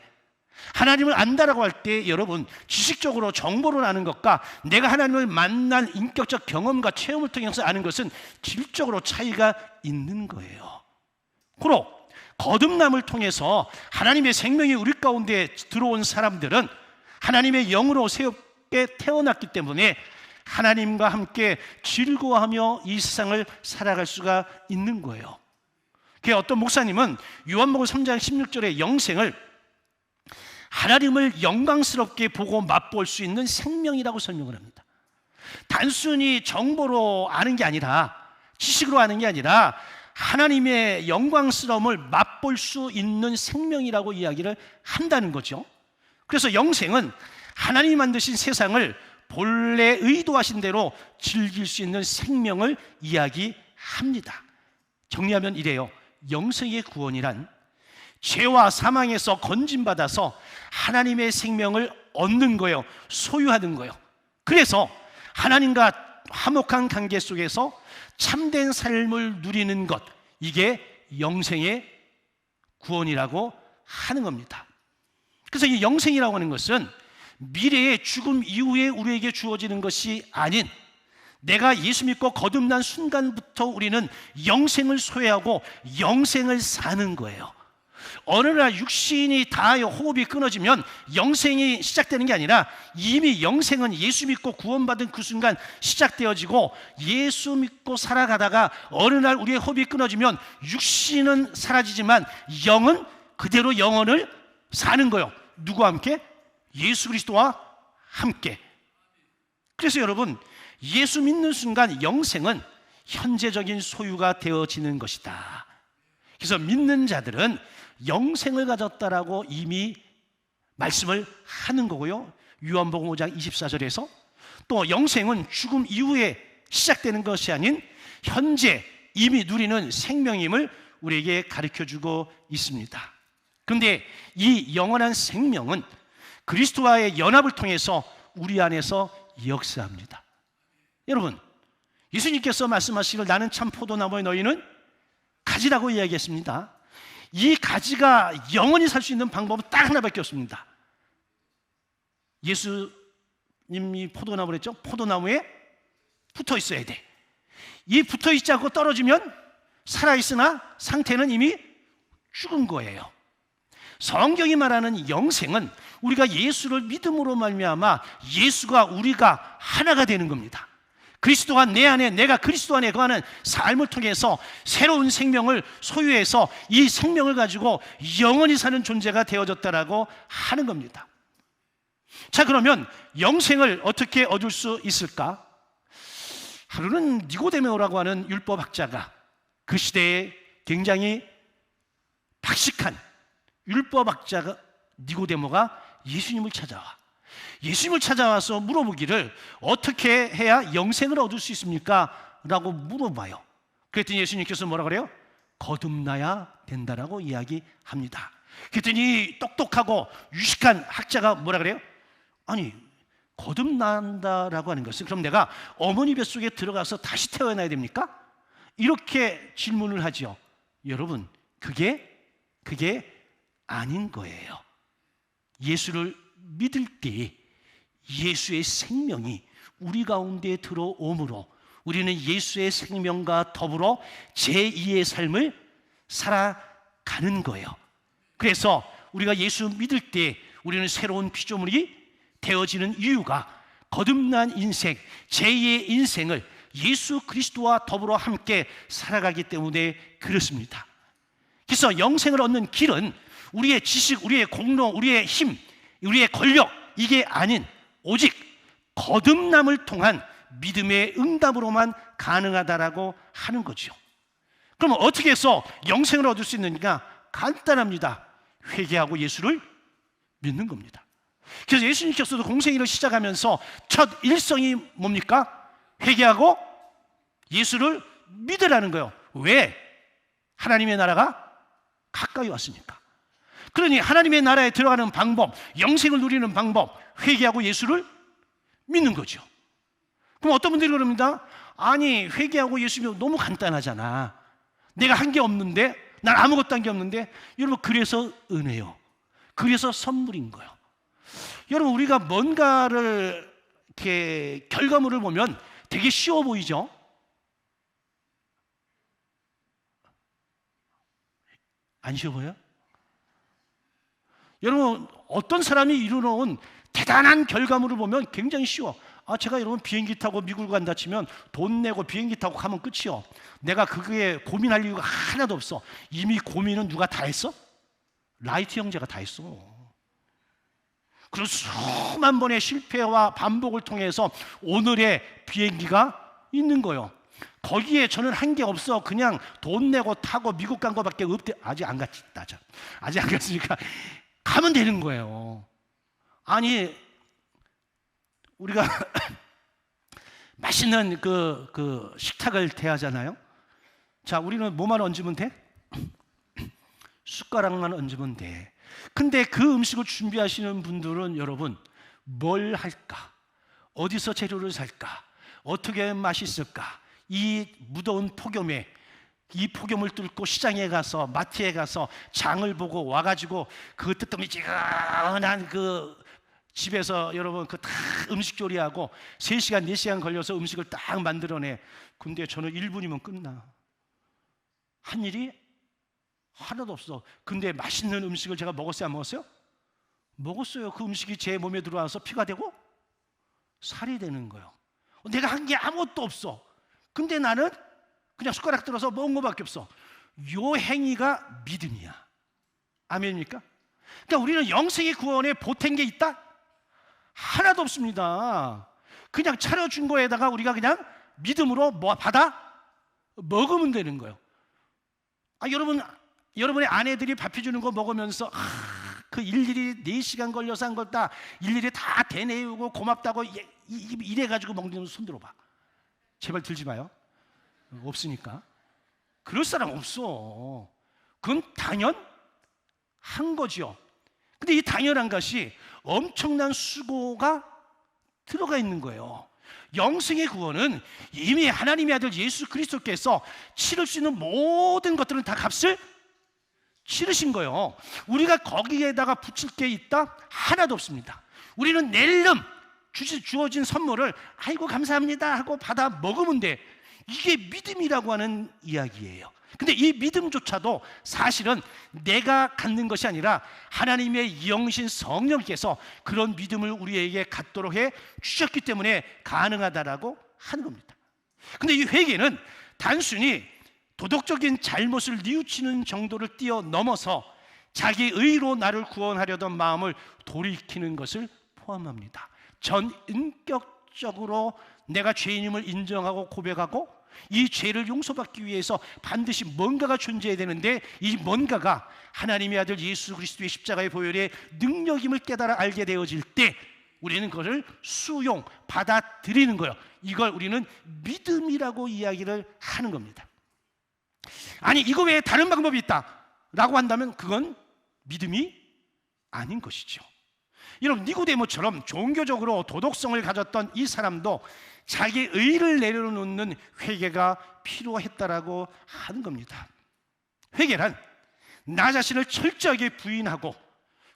Speaker 4: 하나님을 안다라고 할 때 여러분, 지식적으로 정보를 아는 것과 내가 하나님을 만난 인격적 경험과 체험을 통해서 아는 것은 질적으로 차이가 있는 거예요. 그리고 거듭남을 통해서 하나님의 생명이 우리 가운데 들어온 사람들은 하나님의 영으로 새롭게 태어났기 때문에 하나님과 함께 즐거워하며 이 세상을 살아갈 수가 있는 거예요. 그래서 어떤 목사님은 요한복음 3장 16절의 영생을 하나님을 영광스럽게 보고 맛볼 수 있는 생명이라고 설명을 합니다. 단순히 정보로 아는 게 아니라, 지식으로 아는 게 아니라 하나님의 영광스러움을 맛볼 수 있는 생명이라고 이야기를 한다는 거죠. 그래서 영생은 하나님이 만드신 세상을 본래 의도하신 대로 즐길 수 있는 생명을 이야기합니다. 정리하면 이래요. 영생의 구원이란 죄와 사망에서 건진받아서 하나님의 생명을 얻는 거예요. 소유하는 거예요. 그래서 하나님과 화목한 관계 속에서 참된 삶을 누리는 것, 이게 영생의 구원이라고 하는 겁니다. 그래서 이 영생이라고 하는 것은 미래의 죽음 이후에 우리에게 주어지는 것이 아닌, 내가 예수 믿고 거듭난 순간부터 우리는 영생을 소유하고 영생을 사는 거예요. 어느 날 육신이 닿아요 호흡이 끊어지면 영생이 시작되는 게 아니라 이미 영생은 예수 믿고 구원받은 그 순간 시작되어지고, 예수 믿고 살아가다가 어느 날 우리의 호흡이 끊어지면 육신은 사라지지만 영은 그대로 영혼을 사는 거예요. 누구와 함께? 예수 그리스도와 함께. 그래서 여러분, 예수 믿는 순간 영생은 현재적인 소유가 되어지는 것이다. 그래서 믿는 자들은 영생을 가졌다라고 이미 말씀을 하는 거고요. 요한복음 5장 24절에서 또 영생은 죽음 이후에 시작되는 것이 아닌 현재 이미 누리는 생명임을 우리에게 가르쳐주고 있습니다. 그런데 이 영원한 생명은 그리스도와의 연합을 통해서 우리 안에서 역사합니다. 여러분, 예수님께서 말씀하시길 나는 참 포도나무에 너희는 가지라고 이야기했습니다. 이 가지가 영원히 살 수 있는 방법은 딱 하나밖에 없습니다. 예수님이 포도나무를 했죠. 포도나무에 붙어 있어야 돼. 이 붙어 있지 않고 떨어지면 살아있으나 상태는 이미 죽은 거예요. 성경이 말하는 영생은 우리가 예수를 믿음으로 말미암아 예수가 우리가 하나가 되는 겁니다. 그리스도가 내 안에, 내가 그리스도 안에 거하는 삶을 통해서 새로운 생명을 소유해서 이 생명을 가지고 영원히 사는 존재가 되어졌다라고 하는 겁니다. 자, 그러면 영생을 어떻게 얻을 수 있을까? 하루는 니고데모라고 하는 율법학자가, 그 시대에 굉장히 박식한 율법학자가 니고데모가 예수님을 찾아와. 예수님을 찾아와서 물어보기를 어떻게 해야 영생을 얻을 수 있습니까? 라고 물어봐요. 그랬더니 예수님께서 뭐라 그래요? 거듭나야 된다라고 이야기합니다. 그랬더니 똑똑하고 유식한 학자가 뭐라 그래요? 아니, 거듭난다라고 하는 것은 그럼 내가 어머니 뱃속에 들어가서 다시 태어나야 됩니까? 이렇게 질문을 하죠. 여러분, 그게 아닌 거예요. 예수를 믿을 때 예수의 생명이 우리 가운데 들어오므로 우리는 예수의 생명과 더불어 제2의 삶을 살아가는 거예요. 그래서 우리가 예수 믿을 때 우리는 새로운 피조물이 되어지는 이유가 거듭난 인생, 제2의 인생을 예수 그리스도와 더불어 함께 살아가기 때문에 그렇습니다. 그래서 영생을 얻는 길은 우리의 지식, 우리의 공로, 우리의 힘, 우리의 권력, 이게 아닌 오직 거듭남을 통한 믿음의 응답으로만 가능하다라고 하는 거죠. 그럼 어떻게 해서 영생을 얻을 수 있느냐? 간단합니다. 회개하고 예수를 믿는 겁니다. 그래서 예수님께서도 공생애를 시작하면서 첫 일성이 뭡니까? 회개하고 예수를 믿으라는 거예요. 왜? 하나님의 나라가 가까이 왔으니까. 그러니 하나님의 나라에 들어가는 방법, 영생을 누리는 방법, 회개하고 예수를 믿는 거죠. 그럼 어떤 분들이 그럽니다. 아니, 회개하고 예수 믿으면 너무 간단하잖아. 내가 한 게 없는데, 난 아무것도 한 게 없는데. 여러분, 그래서 은혜요. 그래서 선물인 거예요. 여러분, 우리가 뭔가를 이렇게 결과물을 보면 되게 쉬워 보이죠? 안 쉬워 보여요? 여러분, 어떤 사람이 이루어놓은 대단한 결과물을 보면 굉장히 쉬워. 제가 여러분 비행기 타고 미국 간다 치면 돈 내고 비행기 타고 가면 끝이요. 내가 그게 고민할 이유가 하나도 없어. 이미 고민은 누가 다 했어? 라이트 형제가 다 했어. 그리고 수만 번의 실패와 반복을 통해서 오늘의 비행기가 있는 거예요. 거기에 저는 한 게 없어. 그냥 돈 내고 타고 미국 간 거밖에 없대. 아직 안 갔다. 아직 안 갔으니까 가면 되는 거예요. 아니 우리가 맛있는 그 식탁을 대하잖아요. 자, 우리는 뭐만 얹으면 돼? 숟가락만 얹으면 돼. 근데 그 음식을 준비하시는 분들은 여러분 뭘 할까? 어디서 재료를 살까? 어떻게 하면 맛있을까? 이 무더운 폭염에 이 폭염을 뚫고 시장에 가서 마트에 가서 장을 보고 와가지고 그 뜨뜻미지근한 그 집에서 여러분 그 다 음식 조리하고 3시간 4시간 걸려서 음식을 딱 만들어내. 근데 저는 1분이면 끝나. 한 일이 하나도 없어. 근데 맛있는 음식을 제가 먹었어요, 안 먹었어요? 먹었어요. 그 음식이 제 몸에 들어와서 피가 되고 살이 되는 거예요. 내가 한 게 아무것도 없어. 근데 나는 그냥 숟가락 들어서 먹은 것밖에 없어. 요 행위가 믿음이야. 아멘입니까? 그러니까 우리는 영생의 구원에 보탠 게 있다? 하나도 없습니다. 그냥 차려준 거에다가 우리가 그냥 믿음으로 받아 먹으면 되는 거예요. 여러분의 아내들이 밥 해주는 거 먹으면서 그 일일이 4시간 걸려서 한 걸 다 일일이 다 대내우고 고맙다고 이래가지고 먹는 손 들어봐. 제발 들지 마요. 없으니까. 그럴 사람 없어. 그건 당연한 거지요. 근데 이 당연한 것이 엄청난 수고가 들어가 있는 거예요. 영생의 구원은 이미 하나님의 아들 예수 그리스도께서 치를 수 있는 모든 것들은 다 값을 치르신 거예요. 우리가 거기에다가 붙일 게 있다? 하나도 없습니다. 우리는 낼름 주어진 선물을 아이고 감사합니다 하고 받아 먹으면 돼. 이게 믿음이라고 하는 이야기예요. 근데 이 믿음조차도 사실은 내가 갖는 것이 아니라 하나님의 영신 성령께서 그런 믿음을 우리에게 갖도록 해 주셨기 때문에 가능하다라고 하는 겁니다. 근데 이 회개는 단순히 도덕적인 잘못을 뉘우치는 정도를 뛰어넘어서 자기 의로 나를 구원하려던 마음을 돌이키는 것을 포함합니다. 전인격적으로 내가 죄인임을 인정하고 고백하고 이 죄를 용서받기 위해서 반드시 뭔가가 존재해야 되는데 이 뭔가가 하나님의 아들 예수 그리스도의 십자가의 보혈의 능력임을 깨달아 알게 되어질 때 우리는 그것을 수용, 받아들이는 거예요. 이걸 우리는 믿음이라고 이야기를 하는 겁니다. 아니 이거 외에 다른 방법이 있다라고 한다면 그건 믿음이 아닌 것이죠. 여러분 니고데모처럼 종교적으로 도덕성을 가졌던 이 사람도 자기 의를 내려놓는 회개가 필요했다라고 하는 겁니다. 회개란 나 자신을 철저하게 부인하고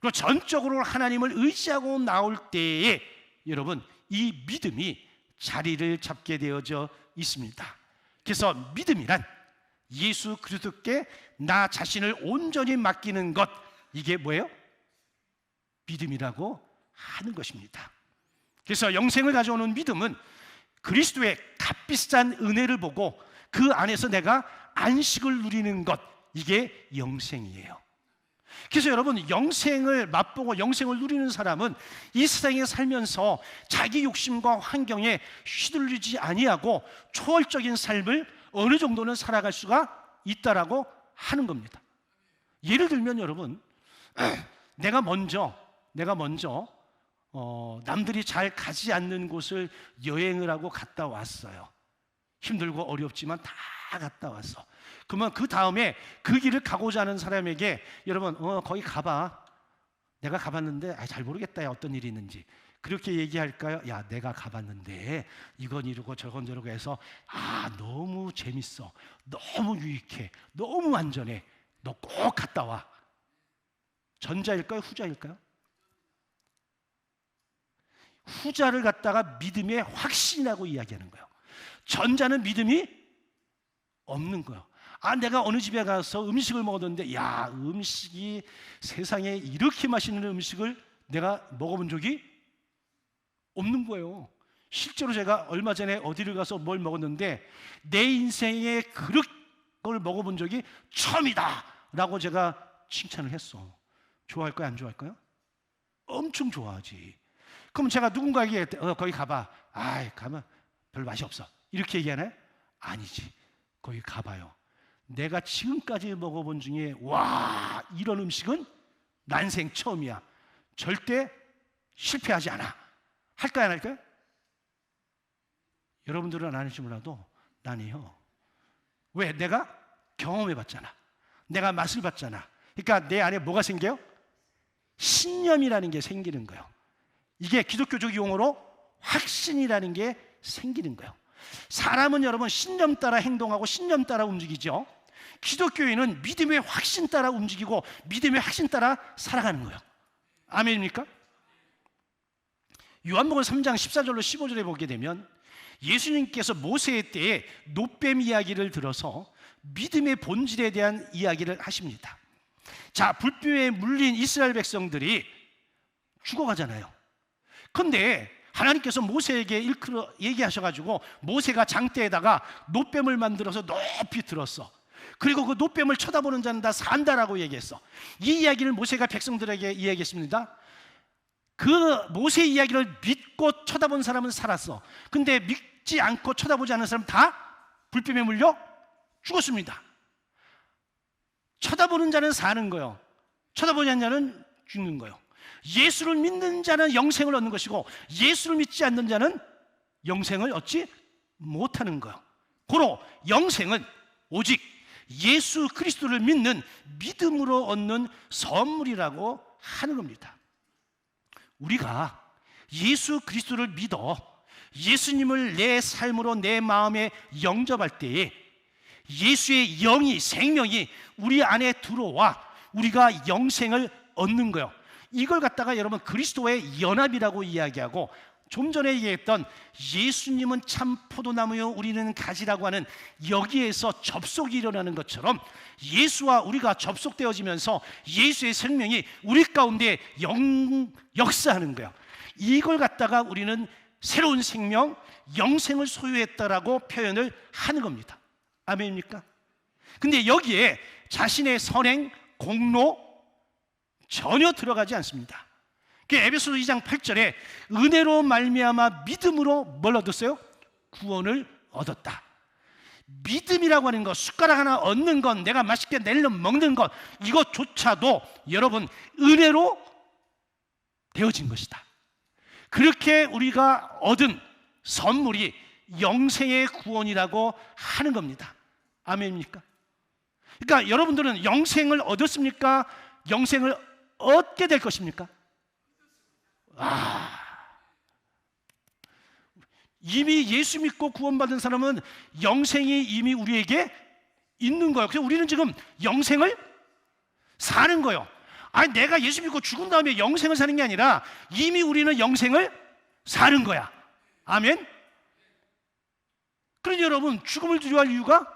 Speaker 4: 그리고 전적으로 하나님을 의지하고 나올 때에 여러분 이 믿음이 자리를 잡게 되어져 있습니다. 그래서 믿음이란 예수 그리스도께 나 자신을 온전히 맡기는 것, 이게 뭐예요? 믿음이라고 하는 것입니다. 그래서 영생을 가져오는 믿음은 그리스도의 값비싼 은혜를 보고 그 안에서 내가 안식을 누리는 것, 이게 영생이에요. 그래서 여러분 영생을 맛보고 영생을 누리는 사람은 이 세상에 살면서 자기 욕심과 환경에 휘둘리지 아니하고 초월적인 삶을 어느 정도는 살아갈 수가 있다라고 하는 겁니다. 예를 들면 여러분 내가 먼저 남들이 잘 가지 않는 곳을 여행을 하고 갔다 왔어요. 힘들고 어렵지만 다 갔다 왔어. 그러면 그 다음에 그 길을 가고자 하는 사람에게 여러분 거기 가봐. 내가 가봤는데 잘 모르겠다. 어떤 일이 있는지. 그렇게 얘기할까요? 야 내가 가봤는데 이건 이러고 저건 저러고 해서 너무 재밌어. 너무 유익해. 너무 안전해. 너 꼭 갔다 와. 전자일까요? 후자일까요? 후자를 갖다가 믿음의 확신이라고 이야기하는 거예요. 전자는 믿음이 없는 거예요. 내가 어느 집에 가서 음식을 먹었는데 야 음식이 세상에 이렇게 맛있는 음식을 내가 먹어본 적이 없는 거예요. 실제로 제가 얼마 전에 어디를 가서 뭘 먹었는데 내 인생에 그런 걸 먹어본 적이 처음이다 라고 제가 칭찬을 했어. 좋아할까요? 안 좋아할까요? 엄청 좋아하지. 그럼 제가 누군가에게 거기 가봐. 가면 별 맛이 없어. 이렇게 얘기하나요? 아니지. 거기 가봐요. 내가 지금까지 먹어본 중에 와, 이런 음식은 난생 처음이야. 절대 실패하지 않아. 할까요, 안 할까요? 여러분들은 안 할지 몰라도 나는요. 왜? 내가 경험해봤잖아. 내가 맛을 봤잖아. 그러니까 내 안에 뭐가 생겨요? 신념이라는 게 생기는 거예요. 이게 기독교적 용어로 확신이라는 게 생기는 거예요. 사람은 여러분 신념 따라 행동하고 신념 따라 움직이죠. 기독교인은 믿음의 확신 따라 움직이고 믿음의 확신 따라 살아가는 거예요. 아멘입니까? 요한복음 3장 14절로 15절에 보게 되면 예수님께서 모세의 때에 놋뱀 이야기를 들어서 믿음의 본질에 대한 이야기를 하십니다. 자, 불뱀에 물린 이스라엘 백성들이 죽어가잖아요. 그런데 하나님께서 모세에게 일컬어 얘기하셔가지고 모세가 장대에다가 놋뱀을 만들어서 높이 들었어. 그리고 그 놋뱀을 쳐다보는 자는 다 산다라고 얘기했어. 이 이야기를 모세가 백성들에게 이야기했습니다. 그 모세 이야기를 믿고 쳐다본 사람은 살았어. 근데 믿지 않고 쳐다보지 않는 사람은 다 불뱀에 물려 죽었습니다. 쳐다보는 자는 사는 거요, 쳐다보지 않는 자는 죽는 거요. 예수를 믿는 자는 영생을 얻는 것이고 예수를 믿지 않는 자는 영생을 얻지 못하는 거요. 고로 영생은 오직 예수 그리스도를 믿는 믿음으로 얻는 선물이라고 하는 겁니다. 우리가 예수 그리스도를 믿어 예수님을 내 삶으로 내 마음에 영접할 때에 예수의 영이, 생명이 우리 안에 들어와 우리가 영생을 얻는 거예요. 이걸 갖다가 여러분 그리스도의 연합이라고 이야기하고, 좀 전에 얘기했던 예수님은 참 포도나무요 우리는 가지라고 하는 여기에서 접속이 일어나는 것처럼 예수와 우리가 접속되어지면서 예수의 생명이 우리 가운데 역사하는 거예요. 이걸 갖다가 우리는 새로운 생명, 영생을 소유했다라고 표현을 하는 겁니다. 아멘입니까? 근데 여기에 자신의 선행, 공로 전혀 들어가지 않습니다. 에베소서 2장 8절에 은혜로 말미암아 믿음으로 뭘 얻었어요? 구원을 얻었다. 믿음이라고 하는 것, 숟가락 하나 얻는 것, 내가 맛있게 내려 먹는 것, 이것조차도 여러분 은혜로 되어진 것이다. 그렇게 우리가 얻은 선물이 영생의 구원이라고 하는 겁니다. 아멘입니까? 그러니까 여러분들은 영생을 얻었습니까? 영생을 얻게 될 것입니까? 이미 예수 믿고 구원받은 사람은 영생이 이미 우리에게 있는 거예요. 그래서 우리는 지금 영생을 사는 거예요. 아니, 내가 예수 믿고 죽은 다음에 영생을 사는 게 아니라 이미 우리는 영생을 사는 거야. 아멘? 그러니 여러분, 죽음을 두려워할 이유가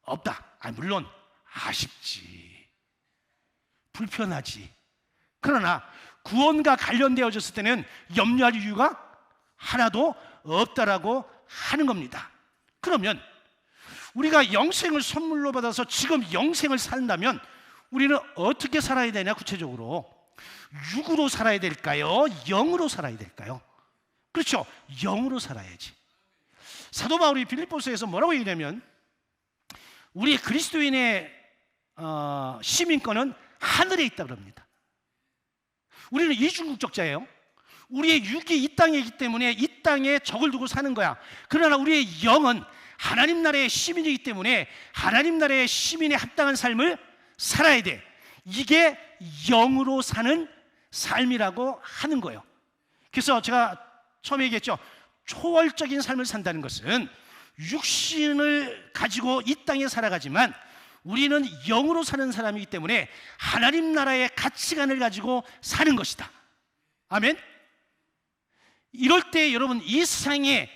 Speaker 4: 없다. 물론 아쉽지, 불편하지. 그러나 구원과 관련되어졌을 때는 염려할 이유가 하나도 없다라고 하는 겁니다. 그러면 우리가 영생을 선물로 받아서 지금 영생을 산다면 우리는 어떻게 살아야 되냐? 구체적으로 육으로 살아야 될까요? 영으로 살아야 될까요? 그렇죠, 영으로 살아야지. 사도 바울이 빌립보서에서 뭐라고 얘기하냐면 우리 그리스도인의 시민권은 하늘에 있다 그럽니다. 우리는 이중국적자예요. 우리의 육이 이 땅에 있기 때문에 이 땅에 적을 두고 사는 거야. 그러나 우리의 영은 하나님 나라의 시민이기 때문에 하나님 나라의 시민에 합당한 삶을 살아야 돼. 이게 영으로 사는 삶이라고 하는 거예요. 그래서 제가 처음에 얘기했죠. 초월적인 삶을 산다는 것은 육신을 가지고 이 땅에 살아가지만 우리는 영으로 사는 사람이기 때문에 하나님 나라의 가치관을 가지고 사는 것이다. 아멘? 이럴 때 여러분 이 세상에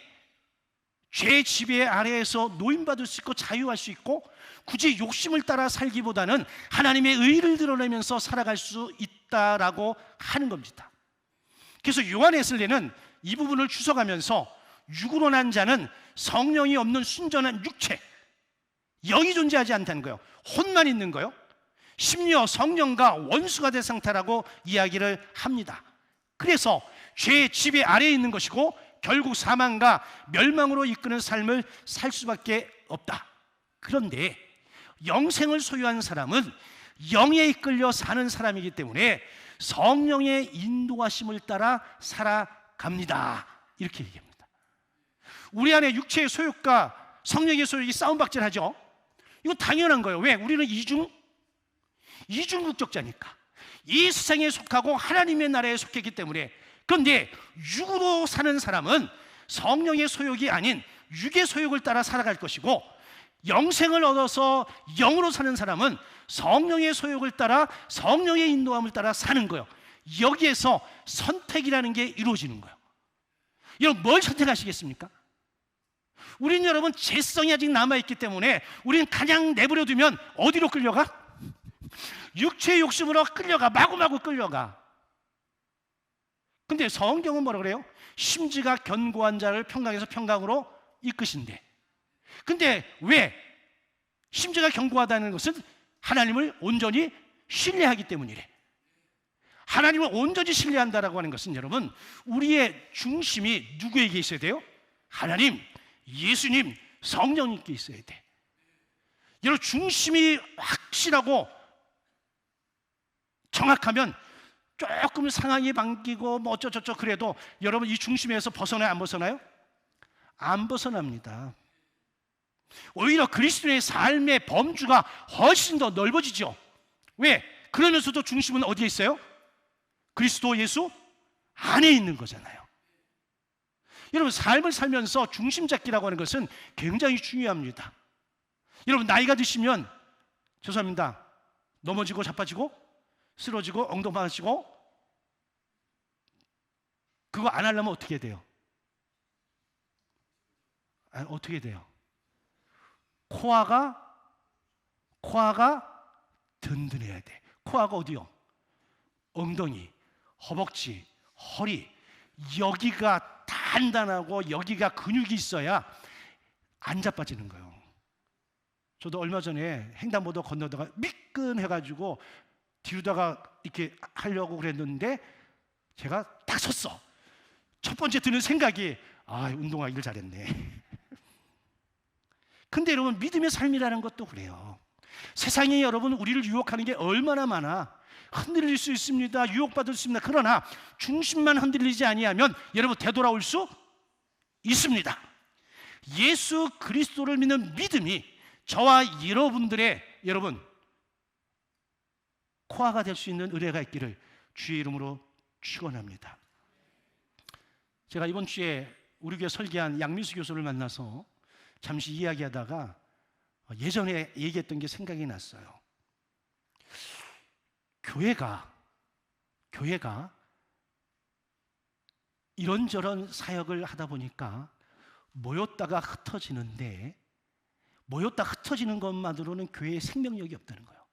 Speaker 4: 죄 지배 아래에서 노임받을 수 있고 자유할 수 있고 굳이 욕심을 따라 살기보다는 하나님의 의를 드러내면서 살아갈 수 있다라고 하는 겁니다. 그래서 요한에슬레는 이 부분을 주석하면서 육으로 난 자는 성령이 없는 순전한 육체, 영이 존재하지 않다는 거예요. 혼만 있는 거예요. 심지어 성령과 원수가 된 상태라고 이야기를 합니다. 그래서 죄의 지배 아래에 있는 것이고 결국 사망과 멸망으로 이끄는 삶을 살 수밖에 없다. 그런데 영생을 소유한 사람은 영에 이끌려 사는 사람이기 때문에 성령의 인도하심을 따라 살아갑니다. 이렇게 얘기합니다. 우리 안에 육체의 소욕과 성령의 소욕이 싸움박질하죠. 이거 당연한 거예요. 왜? 우리는 이중국적자니까. 이 세상에 속하고 하나님의 나라에 속했기 때문에. 그런데 육으로 사는 사람은 성령의 소욕이 아닌 육의 소욕을 따라 살아갈 것이고, 영생을 얻어서 영으로 사는 사람은 성령의 소욕을 따라 성령의 인도함을 따라 사는 거예요. 여기에서 선택이라는 게 이루어지는 거예요. 여러분, 뭘 선택하시겠습니까? 우리는 여러분 죄성이 아직 남아있기 때문에 우리는 그냥 내버려두면 어디로 끌려가? 육체의 욕심으로 끌려가. 마구마구 끌려가. 근데 성경은 뭐라 그래요? 심지가 견고한 자를 평강에서 평강으로 이끄신대. 근데 왜? 심지가 견고하다는 것은 하나님을 온전히 신뢰하기 때문이래. 하나님을 온전히 신뢰한다라고 하는 것은 여러분, 우리의 중심이 누구에게 있어야 돼요? 하나님, 예수님, 성령님께 있어야 돼. 여러분, 중심이 확실하고 정확하면 조금 상황이 바뀌고 뭐 어쩌저쩌 그래도 여러분 이 중심에서 벗어나요? 안 벗어나요? 안 벗어납니다. 오히려 그리스도의 삶의 범주가 훨씬 더 넓어지죠. 왜? 그러면서도 중심은 어디에 있어요? 그리스도 예수 안에 있는 거잖아요. 여러분, 삶을 살면서 중심 잡기라고 하는 것은 굉장히 중요합니다. 여러분, 나이가 드시면 죄송합니다, 넘어지고 자빠지고 쓰러지고 엉덩방아치고, 그거 안 하려면 어떻게 돼요? 어떻게 돼요? 코아가 든든해야 돼. 코아가 어디요? 엉덩이, 허벅지, 허리, 여기가 단단하고 여기가 근육이 있어야 안 자빠지는 거예요. 저도 얼마 전에 횡단보도 건너다가 미끈해가지고 뒤로다가 이렇게 하려고 그랬는데 제가 딱 섰어. 첫 번째 드는 생각이, 운동하기를 잘했네. 근데 여러분, 믿음의 삶이라는 것도 그래요. 세상에 여러분 우리를 유혹하는 게 얼마나 많아. 흔들릴 수 있습니다. 유혹받을 수 있습니다. 그러나 중심만 흔들리지 아니하면 여러분 되돌아올 수 있습니다. 예수 그리스도를 믿는 믿음이 저와 여러분들의 여러분 코아가 될 수 있는 은혜가 있기를 주의 이름으로 축원합니다. 제가 이번 주에 우리 교회 설계한 양미수 교수를 만나서 잠시 이야기하다가 예전에 얘기했던 게 생각이 났어요. 교회가 이런저런 사역을 하다 보니까 모였다가 흩어지는데, 모였다 흩어지는 것만으로는 교회에 생명력이 없다는 거예요.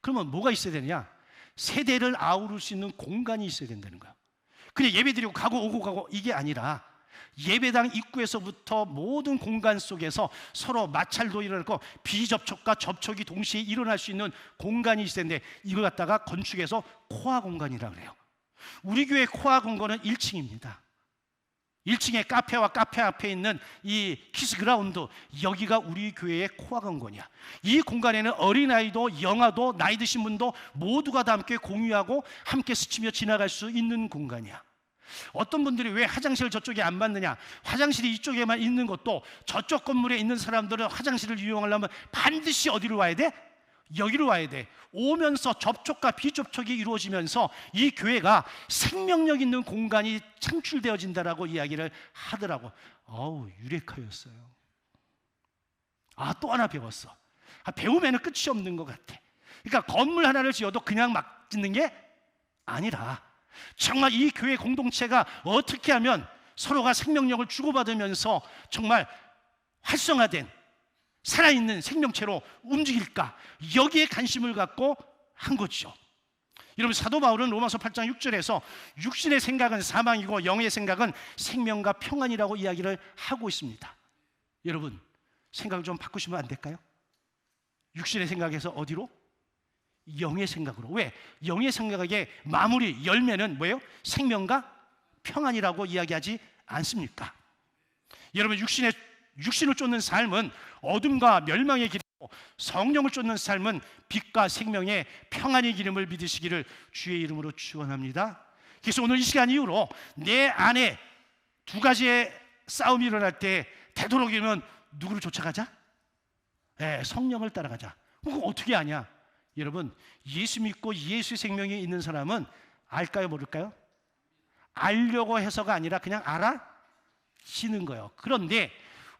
Speaker 4: 그러면 뭐가 있어야 되느냐? 세대를 아우를 수 있는 공간이 있어야 된다는 거예요. 그냥 예배드리고 가고 오고 가고 이게 아니라 예배당 입구에서부터 모든 공간 속에서 서로 마찰도 일어나고 비접촉과 접촉이 동시에 일어날 수 있는 공간이 있어야 되는데, 이걸 갖다가 건축해서 코아 공간이라고 그래요. 우리 교회 코아 공간은 1층입니다. 1층에 카페와 카페 앞에 있는 이 키스그라운드, 여기가 우리 교회의 코아 공간이야. 이 공간에는 어린아이도 영아도 나이 드신 분도 모두가 다 함께 공유하고 함께 스치며 지나갈 수 있는 공간이야. 어떤 분들이 왜 화장실 저쪽에 안 받느냐, 화장실이 이쪽에만 있는 것도, 저쪽 건물에 있는 사람들은 화장실을 이용하려면 반드시 어디로 와야 돼? 여기로 와야 돼. 오면서 접촉과 비접촉이 이루어지면서 이 교회가 생명력 있는 공간이 창출되어진다라고 이야기를 하더라고. 유레카였어요. 또 하나 배웠어. 배우면 끝이 없는 것 같아. 그러니까 건물 하나를 지어도 그냥 막 짓는 게 아니라 정말 이 교회 공동체가 어떻게 하면 서로가 생명력을 주고받으면서 정말 활성화된 살아있는 생명체로 움직일까, 여기에 관심을 갖고 한 거죠. 여러분, 사도 바울은 로마서 8장 6절에서 육신의 생각은 사망이고 영의 생각은 생명과 평안이라고 이야기를 하고 있습니다. 여러분, 생각 좀 바꾸시면 안 될까요? 육신의 생각에서 어디로? 영의 생각으로. 왜? 영의 생각의 마무리 열매는 뭐예요? 생명과 평안이라고 이야기하지 않습니까? 여러분, 육신을 쫓는 삶은 어둠과 멸망의 길이고, 성령을 쫓는 삶은 빛과 생명의 평안의 기름을 믿으시기를 주의 이름으로 축원합니다. 그래서 오늘 이 시간 이후로 내 안에 두 가지의 싸움이 일어날 때 되도록이면 누구를 쫓아가자? 성령을 따라가자. 그거 어떻게 아냐? 여러분, 예수 믿고 예수의 생명이 있는 사람은 알까요, 모를까요? 알려고 해서가 아니라 그냥 알아지는 거예요. 그런데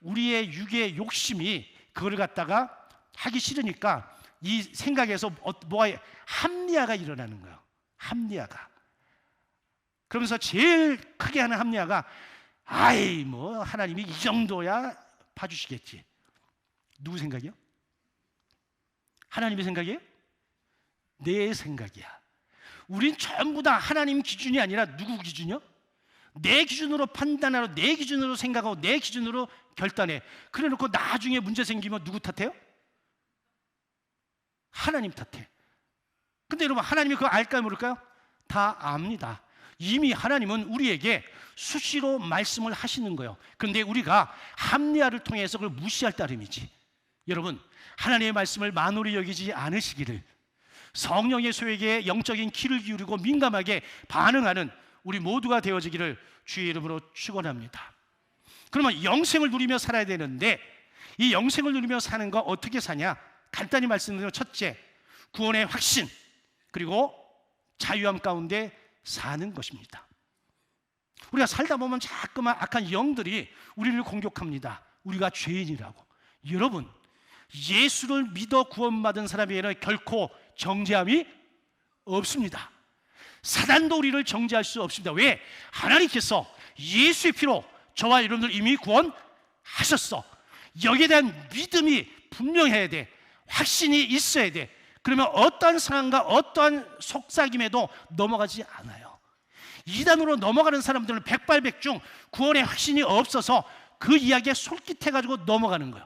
Speaker 4: 우리의 육의 욕심이 그걸 갖다가 하기 싫으니까 이 생각에서 뭐가 합리화가 일어나는 거예요. 합리화가. 그러면서 제일 크게 하는 합리화가 아이 뭐 하나님이 이 정도야 봐주시겠지. 누구 생각이요? 하나님의 생각이에요? 내 생각이야. 우린 전부 다 하나님 기준이 아니라 누구 기준이요? 내 기준으로 판단하고 내 기준으로 생각하고 내 기준으로 결단해. 그래 놓고 나중에 문제 생기면 누구 탓해요? 하나님 탓해. 근데 여러분, 하나님이 그거 알까요, 모를까요? 다 압니다. 이미 하나님은 우리에게 수시로 말씀을 하시는 거예요. 그런데 우리가 합리화를 통해서 그걸 무시할 따름이지. 여러분, 하나님의 말씀을 만홀히 여기지 않으시기를, 성령의 소에게 영적인 귀를 기울이고 민감하게 반응하는 우리 모두가 되어지기를 주의 이름으로 축원합니다. 그러면 영생을 누리며 살아야 되는데, 이 영생을 누리며 사는 거 어떻게 사냐? 간단히 말씀드리면, 첫째, 구원의 확신, 그리고 자유함 가운데 사는 것입니다. 우리가 살다 보면 자꾸만 악한 영들이 우리를 공격합니다. 우리가 죄인이라고. 여러분, 예수를 믿어 구원받은 사람에게는 결코 정죄함이 없습니다. 사단도 우리를 정죄할 수 없습니다. 왜? 하나님께서 예수의 피로 저와 여러분들 이미 구원하셨어. 여기에 대한 믿음이 분명해야 돼. 확신이 있어야 돼. 그러면 어떠한 상황과 어떠한 속삭임에도 넘어가지 않아요. 이단으로 넘어가는 사람들은 백발백중 구원의 확신이 없어서 그 이야기에 솔깃해가지고 넘어가는 거예요.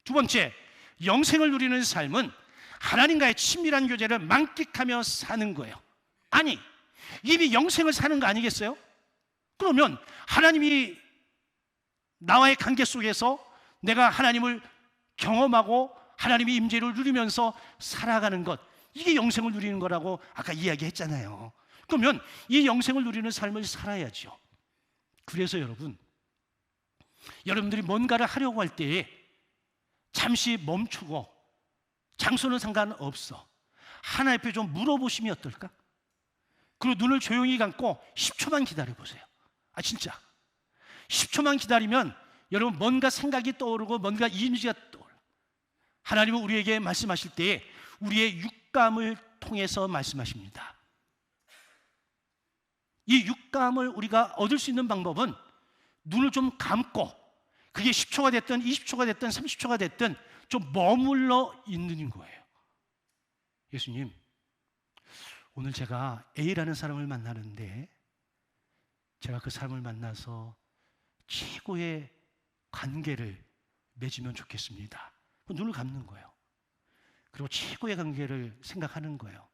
Speaker 4: 두 번째, 영생을 누리는 삶은 하나님과의 친밀한 교제를 만끽하며 사는 거예요. 아니, 이미 영생을 사는 거 아니겠어요? 그러면 하나님이 나와의 관계 속에서 내가 하나님을 경험하고 하나님의 임재를 누리면서 살아가는 것, 이게 영생을 누리는 거라고 아까 이야기했잖아요. 그러면 이 영생을 누리는 삶을 살아야죠. 그래서 여러분들이 뭔가를 하려고 할 때에 잠시 멈추고, 장소는 상관없어, 하나 옆에 좀 물어보시면 어떨까? 그리고 눈을 조용히 감고 10초만 기다려보세요. 진짜 10초만 기다리면 여러분 뭔가 생각이 떠오르고 뭔가 이미지가 떠올라. 하나님은 우리에게 말씀하실 때에 우리의 육감을 통해서 말씀하십니다. 이 육감을 우리가 얻을 수 있는 방법은 눈을 좀 감고, 그게 10초가 됐든 20초가 됐든 30초가 됐든 좀 머물러 있는 거예요. 예수님, 오늘 제가 A라는 사람을 만나는데 제가 그 사람을 만나서 최고의 관계를 맺으면 좋겠습니다. 눈을 감는 거예요. 그리고 최고의 관계를 생각하는 거예요.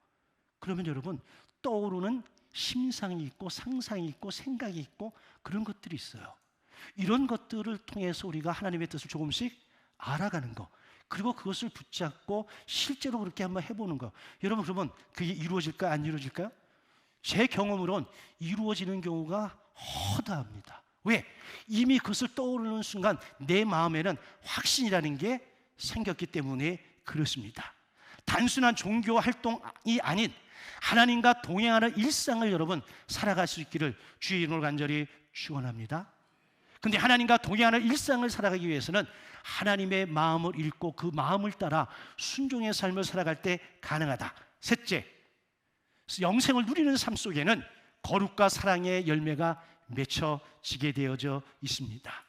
Speaker 4: 그러면 여러분, 떠오르는 심상이 있고 상상이 있고 생각이 있고 그런 것들이 있어요. 이런 것들을 통해서 우리가 하나님의 뜻을 조금씩 알아가는 거, 그리고 그것을 붙잡고 실제로 그렇게 한번 해보는 거. 여러분, 그러면 그게 이루어질까요? 안 이루어질까요? 제 경험으로는 이루어지는 경우가 허다합니다. 왜? 이미 그것을 떠오르는 순간 내 마음에는 확신이라는 게 생겼기 때문에 그렇습니다. 단순한 종교 활동이 아닌 하나님과 동행하는 일상을 여러분 살아갈 수 있기를 주의 이름으로 간절히 축원합니다. 근데 하나님과 동행하는 일상을 살아가기 위해서는 하나님의 마음을 읽고 그 마음을 따라 순종의 삶을 살아갈 때 가능하다. 셋째, 영생을 누리는 삶 속에는 거룩과 사랑의 열매가 맺혀지게 되어져 있습니다.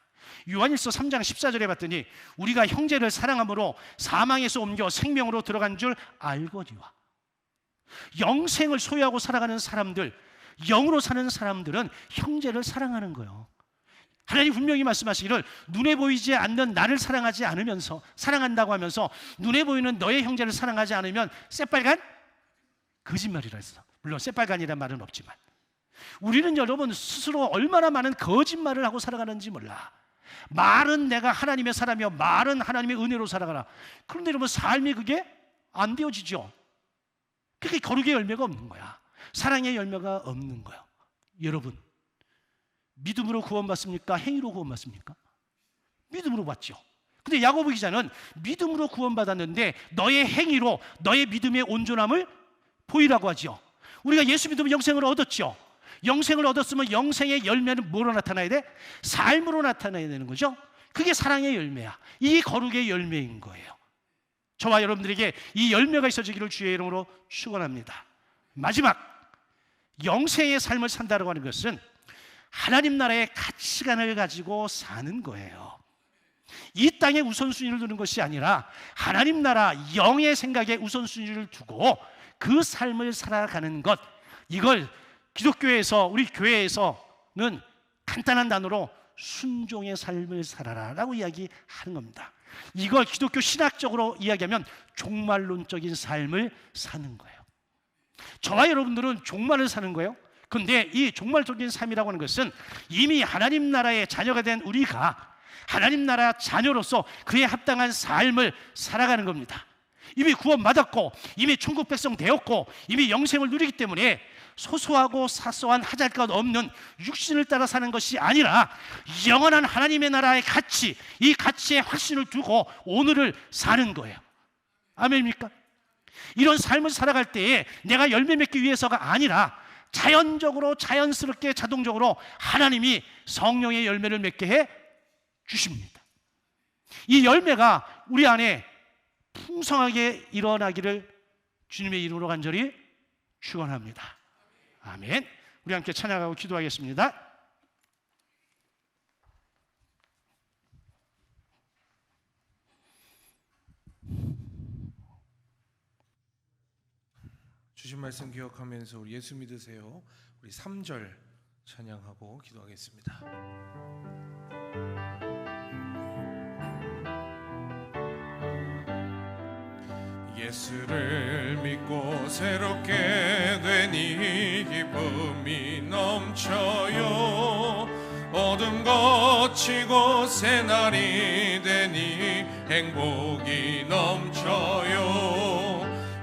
Speaker 4: 요한일서 3장 14절에 봤더니 우리가 형제를 사랑함으로 사망에서 옮겨 생명으로 들어간 줄 알거니와. 영생을 소유하고 살아가는 사람들, 영으로 사는 사람들은 형제를 사랑하는 거예요. 하나님 분명히 말씀하시기를 눈에 보이지 않는 나를 사랑하지 않으면서, 사랑한다고 하면서 눈에 보이는 너의 형제를 사랑하지 않으면 새빨간 거짓말이라 했어. 물론 새빨간이란 말은 없지만 우리는 여러분 스스로 얼마나 많은 거짓말을 하고 살아가는지 몰라. 말은 내가 하나님의 사람이요, 말은 하나님의 은혜로 살아가라. 그런데 여러분 삶이 그게 안 되어지죠. 그게 거룩의 열매가 없는 거야. 사랑의 열매가 없는 거야. 여러분, 믿음으로 구원받습니까? 행위로 구원받습니까? 믿음으로 받죠. 근데 야고보 기자는 믿음으로 구원받았는데 너의 행위로 너의 믿음의 온전함을 보이라고 하죠. 우리가 예수 믿으면 영생을 얻었죠. 영생을 얻었으면 영생의 열매는 뭐로 나타나야 돼? 삶으로 나타나야 되는 거죠. 그게 사랑의 열매야. 이게 거룩의 열매인 거예요. 저와 여러분들에게 이 열매가 있어지기를 주의 이름으로 축원합니다. 마지막, 영생의 삶을 산다고 하는 것은 하나님 나라의 가치관을 가지고 사는 거예요. 이 땅에 우선순위를 두는 것이 아니라 하나님 나라 영의 생각에 우선순위를 두고 그 삶을 살아가는 것, 이걸 기독교에서, 우리 교회에서는 간단한 단어로 순종의 삶을 살아라 라고 이야기하는 겁니다. 이걸 기독교 신학적으로 이야기하면 종말론적인 삶을 사는 거예요. 저와 여러분들은 종말을 사는 거예요. 그런데 이 종말적인 삶이라고 하는 것은 이미 하나님 나라의 자녀가 된 우리가 하나님 나라 자녀로서 그에 합당한 삶을 살아가는 겁니다. 이미 구원받았고 이미 천국 백성 되었고 이미 영생을 누리기 때문에 소소하고 사소한 하잘것 없는 육신을 따라 사는 것이 아니라 영원한 하나님의 나라의 가치, 이 가치에 확신을 두고 오늘을 사는 거예요. 아멘입니까? 이런 삶을 살아갈 때에 내가 열매 맺기 위해서가 아니라 자연적으로, 자연스럽게, 자동적으로 하나님이 성령의 열매를 맺게 해 주십니다. 이 열매가 우리 안에 풍성하게 일어나기를 주님의 이름으로 간절히 축원합니다. 아멘. 우리 함께 찬양하고 기도하겠습니다.
Speaker 1: 주신 말씀 기억하면서 우리 예수 믿으세요. 우리 3절 찬양하고 기도하겠습니다. 예수를 믿고 새롭게 되니 기쁨이 넘쳐요. 어둠 거치고 새날이 되니 행복이 넘쳐요.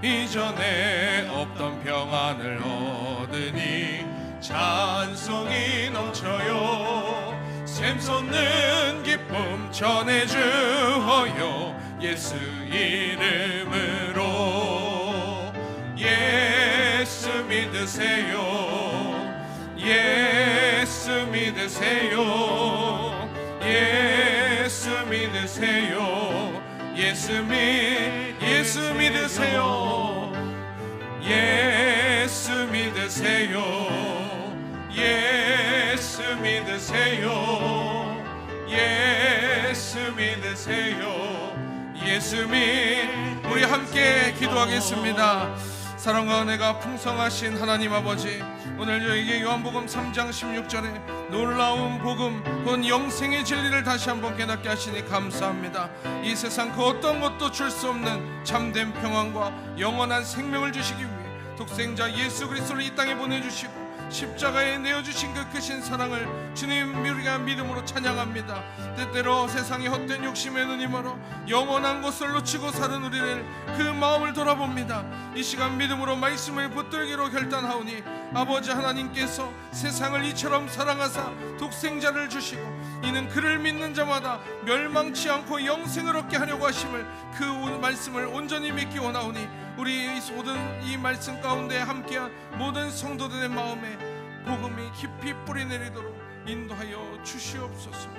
Speaker 1: 이전에 없던 평안을 얻으니 찬송이 넘쳐요. 샘솟는 기쁨 전해주어요. 예수 이름으로. 예수 믿으세요. 예수 믿으세요. 예수 믿으세요. 예수 믿으세요. 예수 믿으세요. 예수 믿으세요. 예수 믿으세요. 예수 우리 함께 기도하겠습니다. 사랑과 은혜가 풍성하신 하나님 아버지, 오늘 저에게 요한복음 3장 16절에 놀라운 복음, 곧 영생의 진리를 다시 한번 깨닫게 하시니 감사합니다. 이 세상 그 어떤 것도 줄 수 없는 참된 평안과 영원한 생명을 주시기 위해 독생자 예수 그리스도를 이 땅에 보내주시고 십자가에 내어주신 그 크신 사랑을 주님 우리가 믿음으로 찬양합니다. 때때로 세상의 헛된 욕심에 눈이 멀어 영원한 것을 놓치고 사는 우리를 그 마음을 돌아봅니다. 이 시간 믿음으로 말씀을 붙들기로 결단하오니 아버지 하나님께서 세상을 이처럼 사랑하사 독생자를 주시고 이는 그를 믿는 자마다 멸망치 않고 영생을 얻게 하려고 하심을, 그 말씀을 온전히 믿기 원하오니 우리 모든 이 말씀 가운데 함께한 모든 성도들의 마음에 복음이 깊이 뿌리내리도록 인도하여 주시옵소서.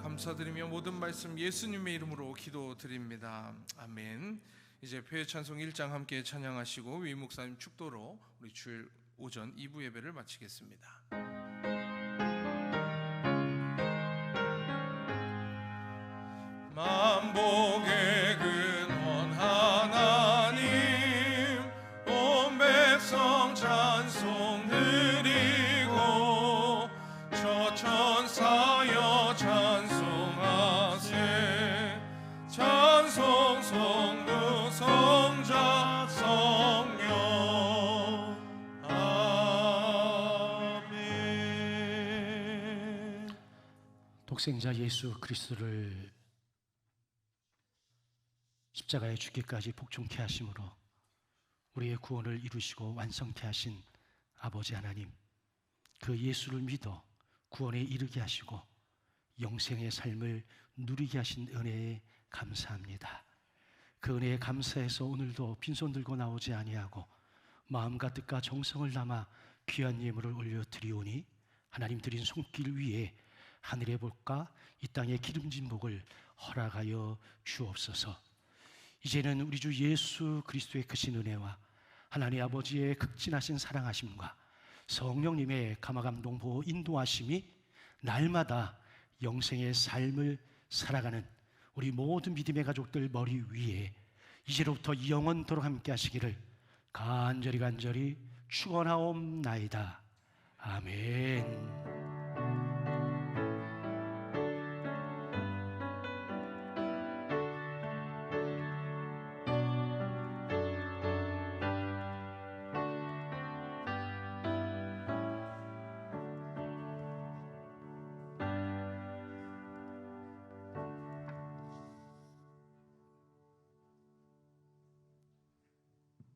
Speaker 1: 감사드리며 모든 말씀 예수님의 이름으로 기도드립니다. 아멘. 이제 표의 찬송 1장 함께 찬양하시고 위 목사님 축도로 우리 주일 오전 2부 예배를 마치겠습니다. 만복의 근원 하나님, 온 백성 찬송 드리고 저 천사여 찬송하세. 찬송 성부 성자 성
Speaker 4: 독생자 예수 그리스도를 십자가에 죽기까지 복종케 하심으로 우리의 구원을 이루시고 완성케 하신 아버지 하나님, 그 예수를 믿어 구원에 이르게 하시고 영생의 삶을 누리게 하신 은혜에 감사합니다. 그 은혜에 감사해서 오늘도 빈손 들고 나오지 아니하고 마음과 뜻과 정성을 담아 귀한 예물을 올려드리오니 하나님 드린 손길 위에 하늘의 복과 이 땅의 기름진 복을 허락하여 주옵소서. 이제는 우리 주 예수 그리스도의 크신 은혜와 하나님 아버지의 극진하신 사랑하심과 성령님의 감화감동 보호 인도하심이 날마다 영생의 삶을 살아가는 우리 모든 믿음의 가족들 머리 위에 이제로부터 영원토록 함께 하시기를 간절히 축원하옵나이다. 아멘.